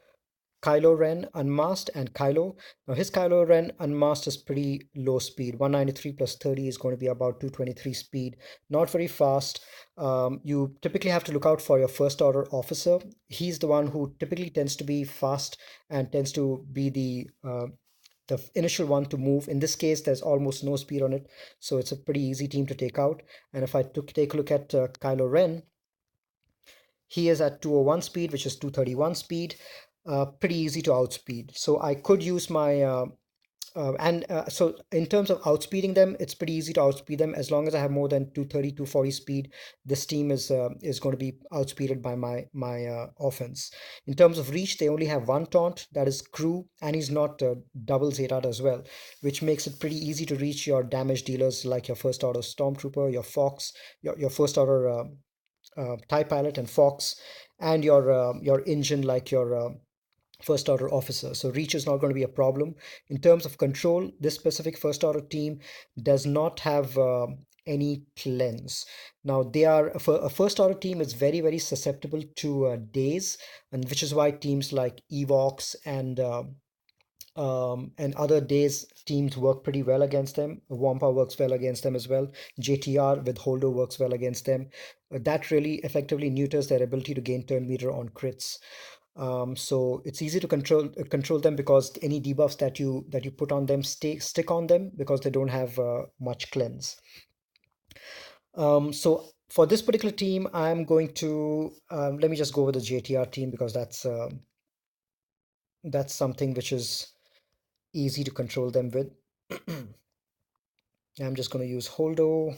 Kylo Ren unmasked and Kylo. Now his Kylo Ren unmasked is pretty low speed. 193 plus 30 is going to be about 223 speed. Not very fast. You typically have to look out for your first order officer. He's the one who typically tends to be fast and tends to be the initial one to move. In this case, there's almost no speed on it, so it's a pretty easy team to take out. And if I take a look at Kylo Ren, he is at 201 speed, which is 231 speed. Pretty easy to outspeed. So I could use my and so in terms of outspeeding them, it's pretty easy to outspeed them as long as I have more than 230, 240 speed. This team is going to be outspeeded by my offense. In terms of reach, they only have one taunt, that is crew, and he's not double zeted as well, which makes it pretty easy to reach your damage dealers like your first order stormtrooper, your fox, your first order TIE pilot and fox, and your engine like your first order officer. So reach is not going to be a problem. In terms of control, this specific first order team does not have any cleanse. Now they are a first order team is very, very susceptible to daze, and which is why teams like Ewoks and other days teams work pretty well against them. Wampa works well against them as well. JTR with Holdo works well against them. That really effectively neuters their ability to gain turn meter on crits. So it's easy to control them because any debuffs that you put on them stick on them because they don't have much cleanse. So for this particular team, I'm going to let me just go with the JTR team because that's something which is easy to control them with. I'm just going to use Holdo,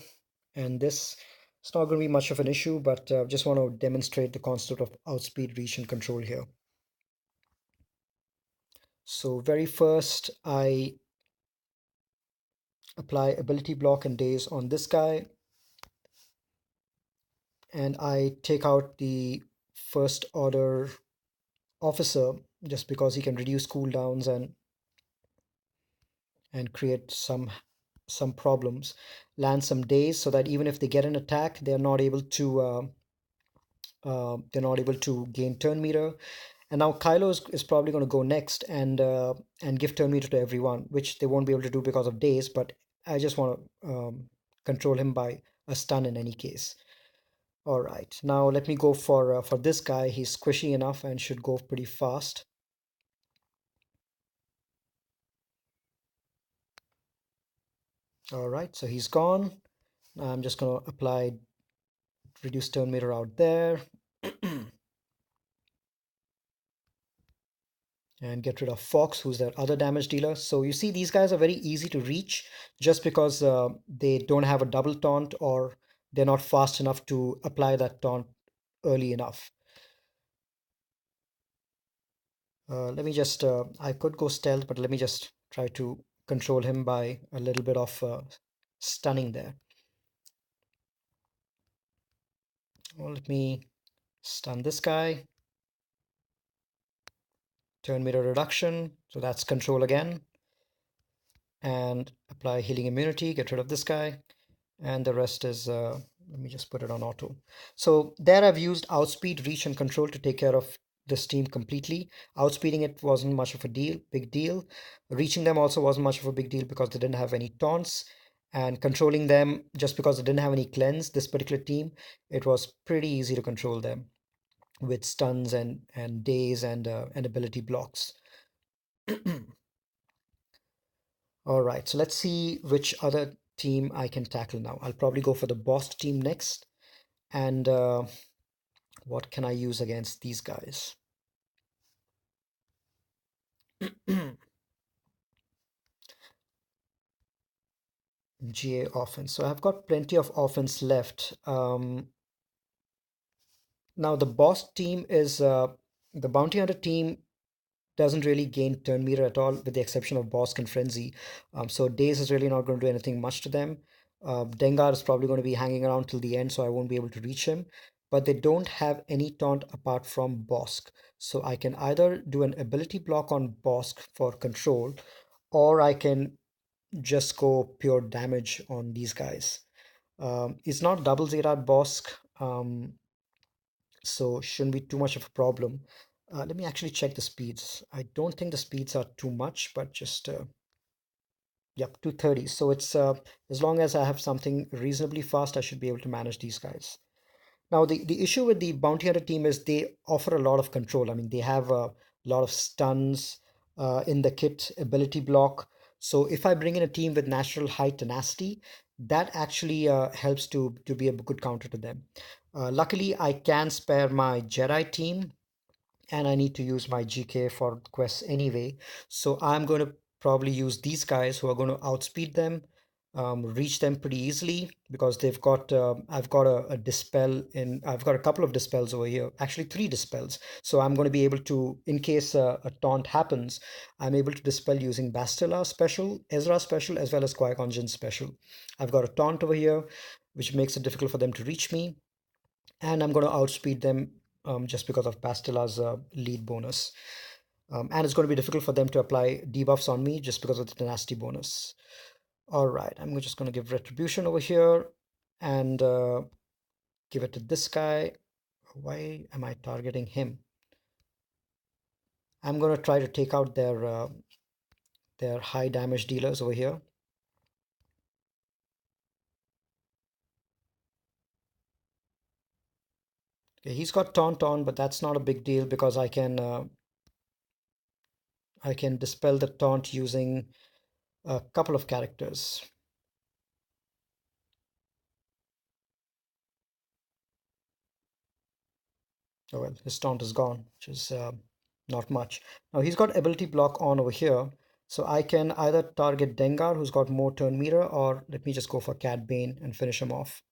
and this it's not going to be much of an issue, but just want to demonstrate the concept of outspeed, reach, and control here. So very first, I apply ability block and daze on this guy, and I take out the first order officer just because he can reduce cooldowns and create some problems. Land some daze so that even if they get an attack, they're not able to gain turn meter. And now Kylo is probably going to go next and give turn meter to everyone, which they won't be able to do because of daze. But I just want to control him by a stun in any case. All right, now let me go for this guy. He's squishy enough and should go pretty fast. All right, so he's gone. Now I'm just going to apply reduce turn meter out there and get rid of Fox, who's their other damage dealer. So you see, these guys are very easy to reach just because they don't have a double taunt or they're not fast enough to apply that taunt early enough. Let me just, I could go stealth, but let me just try to control him by a little bit of stunning there. Well, let me stun this guy. Turn meter reduction, so that's control again. And apply healing immunity, get rid of this guy. And the rest is, let me just put it on auto. So there I've used outspeed, reach, and control to take care of this team completely. Outspeeding it wasn't much of a big deal. Reaching them also wasn't much of a big deal because they didn't have any taunts. And controlling them, just because they didn't have any cleanse, this particular team, it was pretty easy to control them with stuns and daze and ability blocks. All right, so let's see which other team I can tackle now. I'll probably go for the boss team next. And what can I use against these guys? GA offense. So I've got plenty of offense left. Now the boss team is the bounty hunter team doesn't really gain turn meter at all, with the exception of Bosk and Frenzy. So Daze is really not going to do anything much to them. Dengar is probably going to be hanging around till the end, so I won't be able to reach him. But they don't have any taunt apart from Bosk. So I can either do an ability block on Bosk for control, or I can just go pure damage on these guys. It's not double Zerad Bosk, so shouldn't be too much of a problem. Let me actually check the speeds. I don't think the speeds are too much, but just, yep, 230. So it's, as long as I have something reasonably fast, I should be able to manage these guys. Now, the issue with the bounty hunter team is they offer a lot of control. I mean, they have a lot of stuns in the kit, ability block. So if I bring in a team with natural high tenacity, that actually helps to be a good counter to them. Luckily, I can spare my Jedi team, and I need to use my GK for quests anyway. So I'm going to probably use these guys who are going to outspeed them, reach them pretty easily because they've got, I've got a dispel in, I've got a couple of dispels over here, actually 3 dispels. So I'm going to be able to, in case a taunt happens, I'm able to dispel using Bastila special, Ezra special, as well as Qui-Gon Jinn special. I've got a taunt over here, which makes it difficult for them to reach me, and I'm going to outspeed them just because of Pastella's lead bonus. And it's going to be difficult for them to apply debuffs on me just because of the tenacity bonus. All right, I'm just going to give retribution over here and give it to this guy. Why am I targeting him? I'm going to try to take out their high damage dealers over here. Okay, he's got taunt on, but that's not a big deal because I can dispel the taunt using a couple of characters. Oh well, his taunt is gone, which is not much. Now he's got ability block on over here, so I can either target Dengar, who's got more turn meter, or let me just go for Cad Bane and finish him off.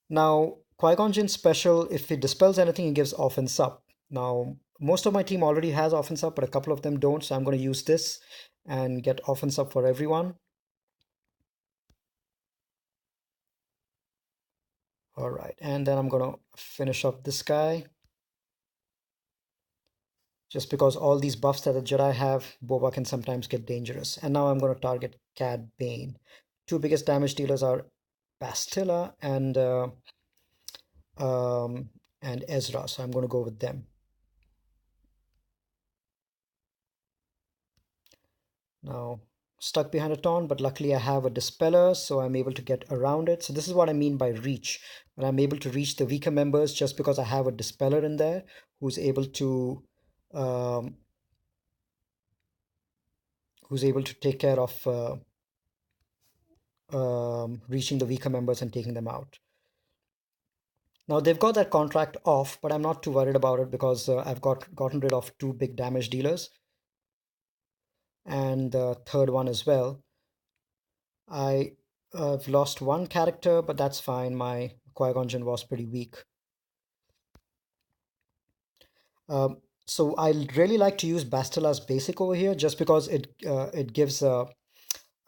Now, Qui-Gon Jinn's special, if he dispels anything, he gives offense up. Now, most of my team already has offense up, but a couple of them don't, so I'm going to use this and get offense up for everyone. All right, and then I'm gonna finish off this guy. Just because all these buffs that the Jedi have, Boba can sometimes get dangerous. And now I'm gonna target Cad Bane. Two biggest damage dealers are Bastilla um, and Ezra, so I'm gonna go with them. Now, stuck behind a taunt, but luckily I have a Dispeller, so I'm able to get around it. So this is what I mean by reach. When I'm able to reach the weaker members just because I have a Dispeller in there um, who's able to take care of reaching the weaker members and taking them out. Now they've got that contract off, but I'm not too worried about it because I've gotten rid of two big damage dealers and the third one as well. I've lost one character, but that's fine. My Qui-Gon Jinn was pretty weak. So I really like to use Bastilla's basic over here just because it gives a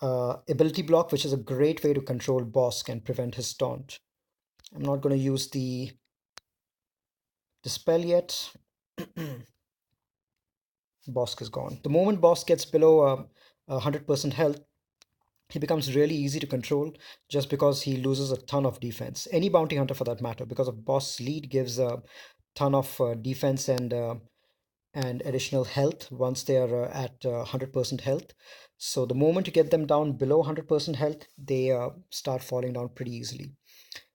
ability block, which is a great way to control Bosk and prevent his taunt. I'm not going to use the Dispel yet. Bosk is gone. The moment Bosk gets below 100% health, he becomes really easy to control just because he loses a ton of defense. Any bounty hunter for that matter, because of Bosk's lead gives a ton of defense and additional health once they are at 100% health. So the moment you get them down below 100% health, they start falling down pretty easily,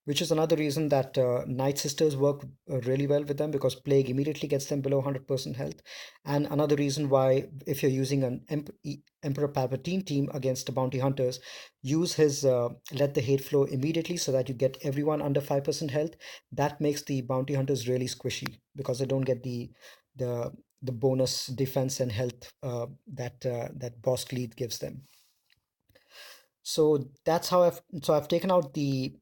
which is another reason that Nightsisters work really well with them because Plague immediately gets them below 100% health. And another reason why, if you're using an Emperor Palpatine team against the Bounty Hunters, use his Let the Hate Flow immediately so that you get everyone under 5% health. That makes the Bounty Hunters really squishy because they don't get the the bonus defense and health that Boss Lead gives them. So that's how I've taken out the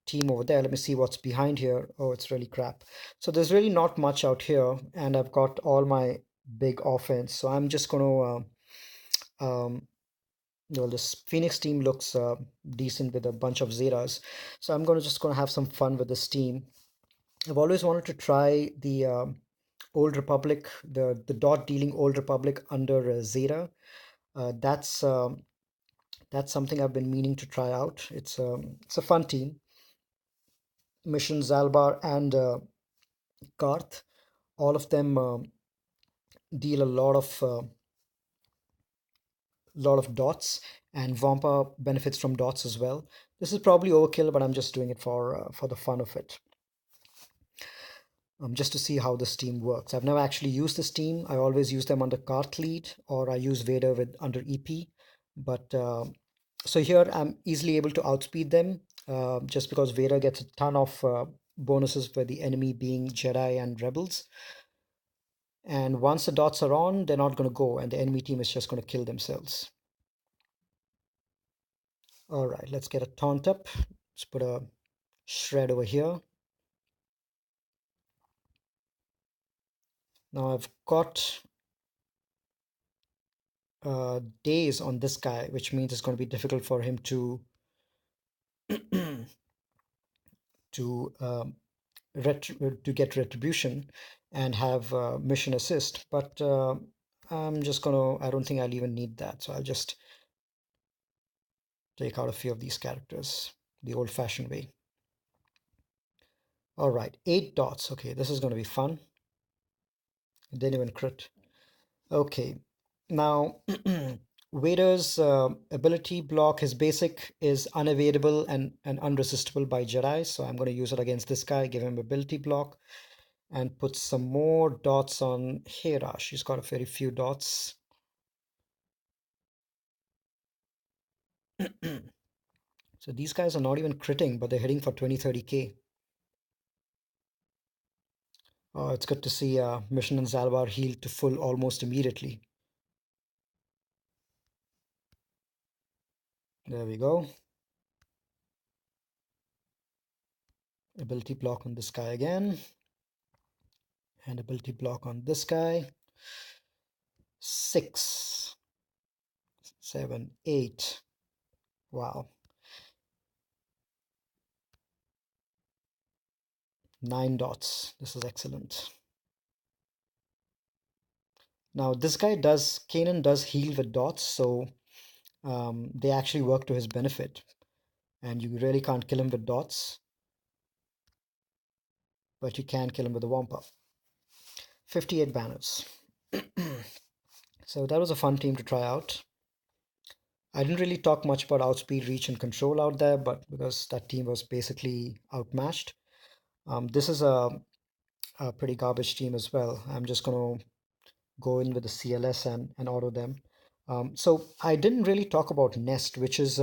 team over there. Let me see what's behind here. Oh, it's really crap. So there's really not much out here, and I've got all my big offense. So I'm just gonna well, this Phoenix team looks decent with a bunch of Zetas. So I'm gonna have some fun with this team. I've always wanted to try the Old Republic, the dot dealing Old Republic under Zeta. That's something I've been meaning to try out. It's a fun team. Mission Zalbar and Karth, all of them deal a lot of dots, and Vampa benefits from dots as well. This is probably overkill, but I'm just doing it for the fun of it, just to see how this team works. I've never actually used this team. I always use them under Karth lead, or I use Vader with under EP. But so here I'm easily able to outspeed them, just because Vader gets a ton of bonuses for the enemy being Jedi and Rebels. And once the dots are on, they're not going to go, and the enemy team is just going to kill themselves. All right, let's get a taunt up. Let's put a shred over here. Now I've got days on this guy, which means it's going to be difficult for him to to to get retribution and have mission assist. But I don't think I'll even need that. So I'll just take out a few of these characters the old fashioned way. All right, 8 dots. Okay, this is going to be fun. It didn't even crit. Okay, now Vader's ability block, his basic is unevadable and unresistible by Jedi. So I'm going to use it against this guy, give him ability block, and put some more dots on Hera. She's got a very few dots. So these guys are not even critting, but they're hitting for 20-30K. Oh, it's good to see Mission and Zalbar healed to full almost immediately. There we go. Ability block on this guy again. And ability block on this guy. 6, 7, 8. Wow. Nine dots. This is excellent. Now this guy does, Kanan does heal with dots, so they actually work to his benefit. And you really can't kill him with dots, but you can kill him with a Wampa. 58 banners. So that was a fun team to try out. I didn't really talk much about outspeed, reach, and control out there, but because that team was basically outmatched. This is a pretty garbage team as well. I'm just going to go in with the CLS and auto them. So I didn't really talk about Nest, which is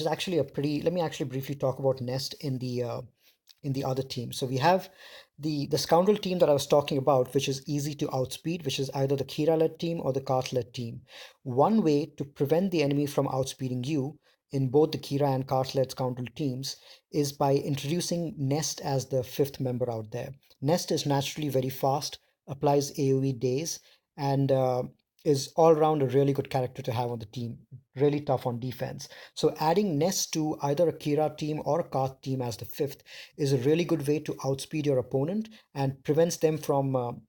actually a pretty. Let me actually briefly talk about Nest in the other team. So we have the Scoundrel team that I was talking about, which is easy to outspeed, which is either the Kira-led team or the Kart-led team. One way to prevent the enemy from outspeeding you in both the Kira and Kart-led Scoundrel teams is by introducing Nest as the fifth member out there. Nest is naturally very fast, applies AoE days, and is all around a really good character to have on the team. Really tough on defense. So adding Nest to either a Kira team or a Kart team as the fifth is a really good way to outspeed your opponent and prevents them from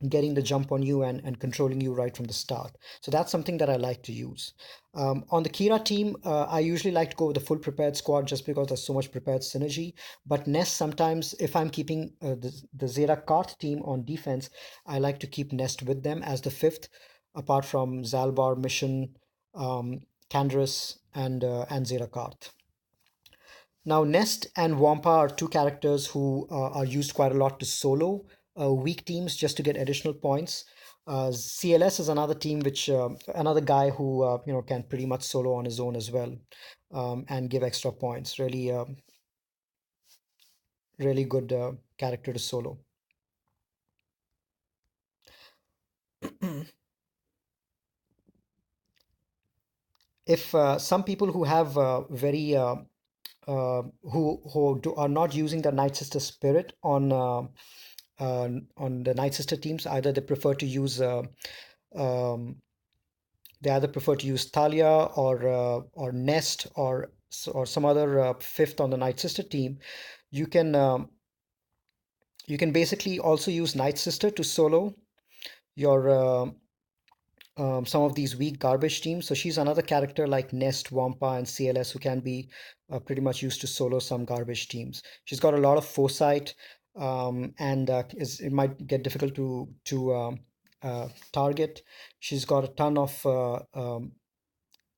getting the jump on you and controlling you right from the start. So that's something that I like to use. On the Kira team, I usually like to go with the full prepared squad just because there's so much prepared synergy. But Nest sometimes, if I'm keeping the Zeta Kart team on defense, I like to keep Nest with them as the fifth, apart from Zalbar, Mission, Candrass, and Zeta Kart. Now, Nest and Wampa are two characters who are used quite a lot to solo weak teams just to get additional points. CLS is another team which another guy who can pretty much solo on his own as well, and give extra points. Really good character to solo. If some people who have very are not using the Nightsister spirit on the Nightsister teams, either they prefer to use um, they either prefer to use Thalia or Nest or some other fifth on the Nightsister team. You can you can basically also use Nightsister to solo your some of these weak garbage teams. So she's another character like Nest, Wampa, and CLS who can be pretty much used to solo some garbage teams. She's got a lot of foresight, and it might get difficult to target. She's got a ton of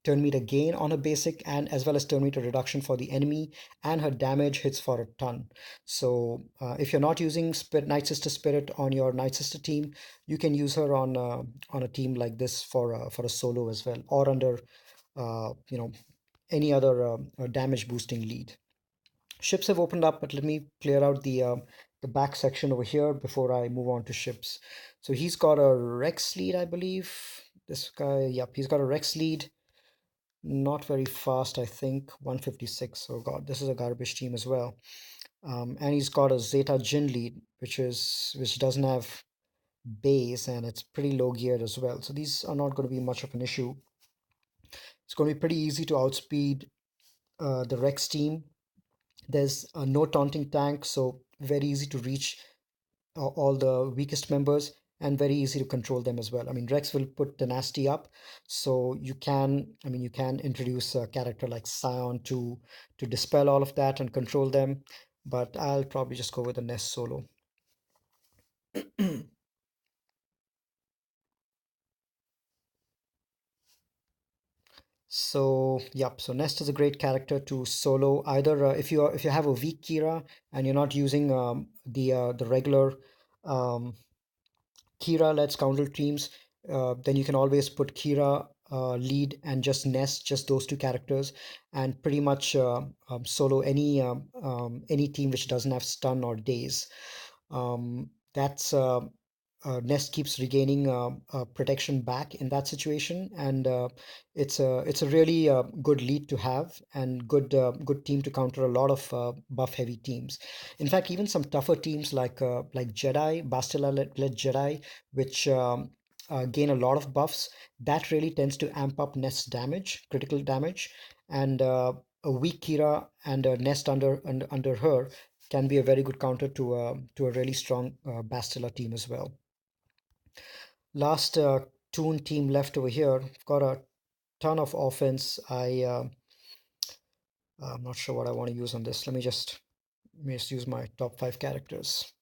turn meter gain on her basic and as well as turn meter reduction for the enemy, and her damage hits for a ton. So if you're not using Nightsister Spirit on your Nightsister team, you can use her on a team like this for a solo as well, or under any other damage boosting lead. Ships have opened up, but let me clear out the back section over here before I move on to ships. So he's got a Rex lead, I believe. This guy, yep, he's got a Rex lead. Not very fast, I think. 156. Oh god, this is a garbage team as well. And he's got a Zeta Jin lead, which doesn't have base, and it's pretty low geared as well. So these are not going to be much of an issue. It's going to be pretty easy to outspeed the Rex team. There's no taunting tank, so very easy to reach all the weakest members and very easy to control them as well. I mean, Rex will put tenacity up, so you can introduce a character like Scion to dispel all of that and control them, but I'll probably just go with the Nest solo. So, yep. So Nest is a great character to solo. Either if you have a weak Kira and you're not using the regular um, Kira-led Scoundrel teams, then you can always put Kira lead and just Nest, just those two characters, and pretty much solo any team which doesn't have stun or daze. That's Nest keeps regaining protection back in that situation, and it's a really good lead to have and good team to counter a lot of buff heavy teams. In fact, even some tougher teams like Jedi, Bastila led Jedi, which gain a lot of buffs, that really tends to amp up Nest's damage, critical damage, and a weak Kira and a Nest under her can be a very good counter to a really strong Bastilla team as well. Last Toon team left over here. I've got a ton of offense. I'm not sure what I want to use on this. Let me just use my top five characters,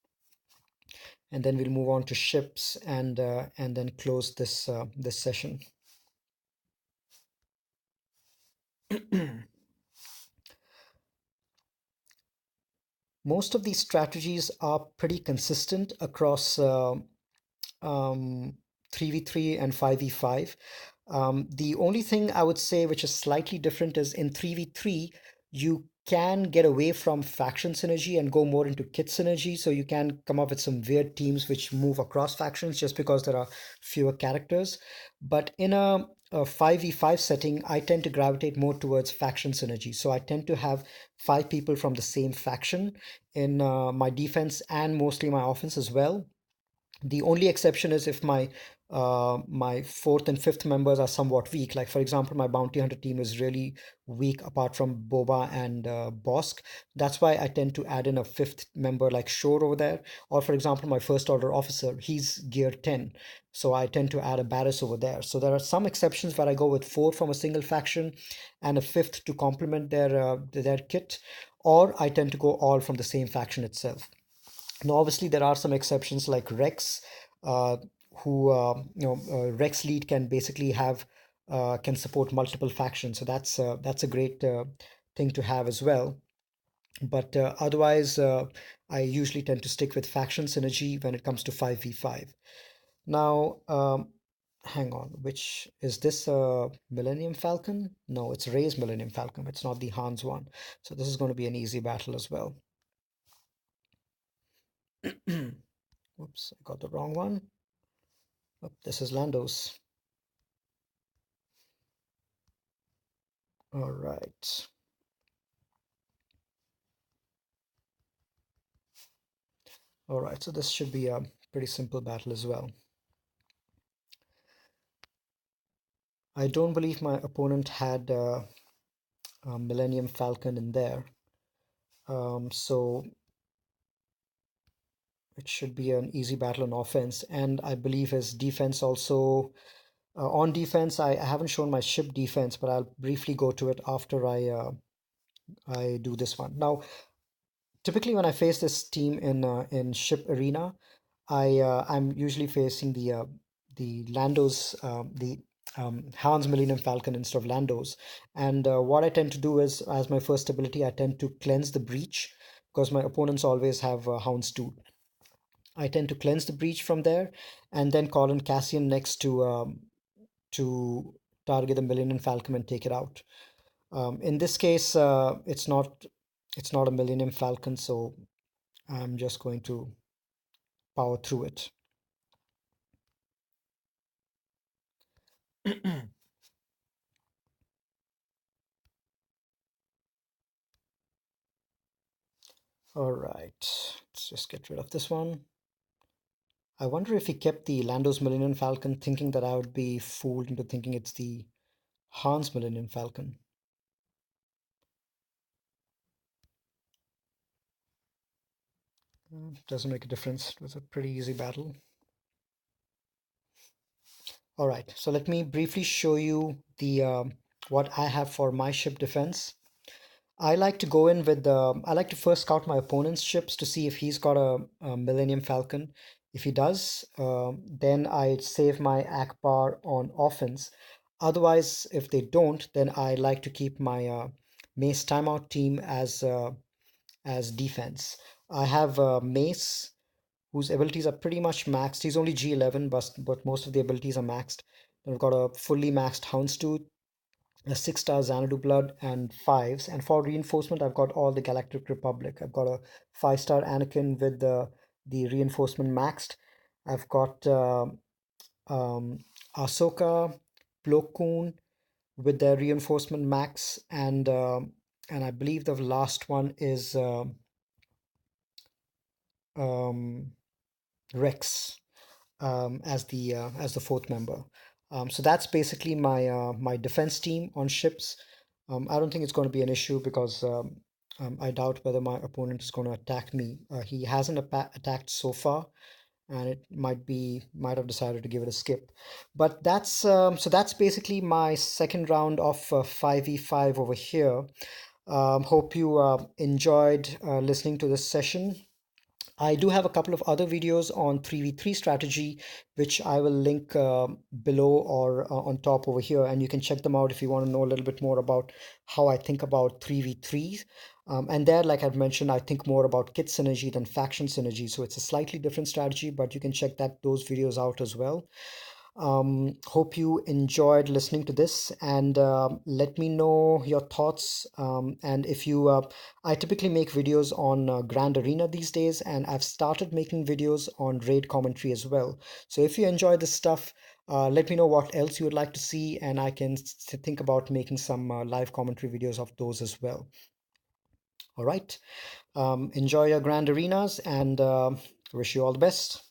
and then we'll move on to ships and then close this session. Most of these strategies are pretty consistent across um, 3v3 and 5v5. The only thing I would say which is slightly different is in 3v3, you can get away from faction synergy and go more into kit synergy. So you can come up with some weird teams which move across factions just because there are fewer characters. But in a 5v5 setting, I tend to gravitate more towards faction synergy. So I tend to have five people from the same faction in my defense and mostly my offense as well. The only exception is if my fourth and fifth members are somewhat weak. Like for example, my bounty hunter team is really weak apart from Boba and Bosk. That's why I tend to add in a fifth member like Shore over there. Or for example, my first order officer, he's gear 10. So I tend to add a Barris over there. So there are some exceptions where I go with four from a single faction and a fifth to complement their kit. Or I tend to go all from the same faction itself. Now, obviously, there are some exceptions like Rex, uh, who Rex lead can basically have can support multiple factions. So that's a great thing to have as well. But otherwise, I usually tend to stick with faction synergy when it comes to 5v5. Now, hang on, which is this Millennium Falcon? No, it's Ray's Millennium Falcon. It's not the Han's one. So this is going to be an easy battle as well. Oops, I got the wrong one. Oh, this is Lando's. All right. All right, so this should be a pretty simple battle as well. I don't believe my opponent had a Millennium Falcon in there. So it should be an easy battle on offense. And I believe his defense also, on defense, I haven't shown my ship defense, but I'll briefly go to it after I do this one. Now, typically when I face this team in ship arena, I'm usually facing the Lando's the Hans Millennium Falcon instead of Lando's. And what I tend to do is, as my first ability, I tend to cleanse the breach because my opponents always have Hounds too. I tend to cleanse the breach from there, and then call in Cassian next to target the Millennium Falcon and take it out. In this case, it's not a Millennium Falcon, so I'm just going to power through it. All right, let's just get rid of this one. I wonder if he kept the Lando's Millennium Falcon thinking that I would be fooled into thinking it's the Han's Millennium Falcon. Doesn't make a difference. It was a pretty easy battle. All right, so let me briefly show you the what I have for my ship defense. I like to go in with I like to first scout my opponent's ships to see if he's got a Millennium Falcon. If he does, then I save my Akbar on offense. Otherwise, if they don't, then I like to keep my Mace timeout team as defense. I have Mace, whose abilities are pretty much maxed. He's only G11, but most of the abilities are maxed. Then I've got a fully maxed Houndstooth, a 6-star Xanadu Blood, and fives. And for reinforcement, I've got all the Galactic Republic. I've got a 5-star Anakin with the reinforcement maxed. I've got um, Ahsoka, Plo Koon with their reinforcement max, and I believe the last one is um, Rex as the fourth member. So that's basically my defense team on ships. I don't think it's going to be an issue because I doubt whether my opponent is going to attack me. He hasn't attacked so far, and it might have decided to give it a skip. But that's basically my second round of 5v5 over here. Hope you enjoyed listening to this session. I do have a couple of other videos on 3v3 strategy, which I will link below or on top over here, and you can check them out if you want to know a little bit more about how I think about 3v3s. And there, like I've mentioned, I think more about kit synergy than faction synergy. So it's a slightly different strategy, but you can check those videos out as well. Hope you enjoyed listening to this, and let me know your thoughts. And if you, I typically make videos on Grand Arena these days, and I've started making videos on raid commentary as well. So if you enjoy this stuff, let me know what else you would like to see, and I can think about making some live commentary videos of those as well. All right. Enjoy your Grand Arenas, and wish you all the best.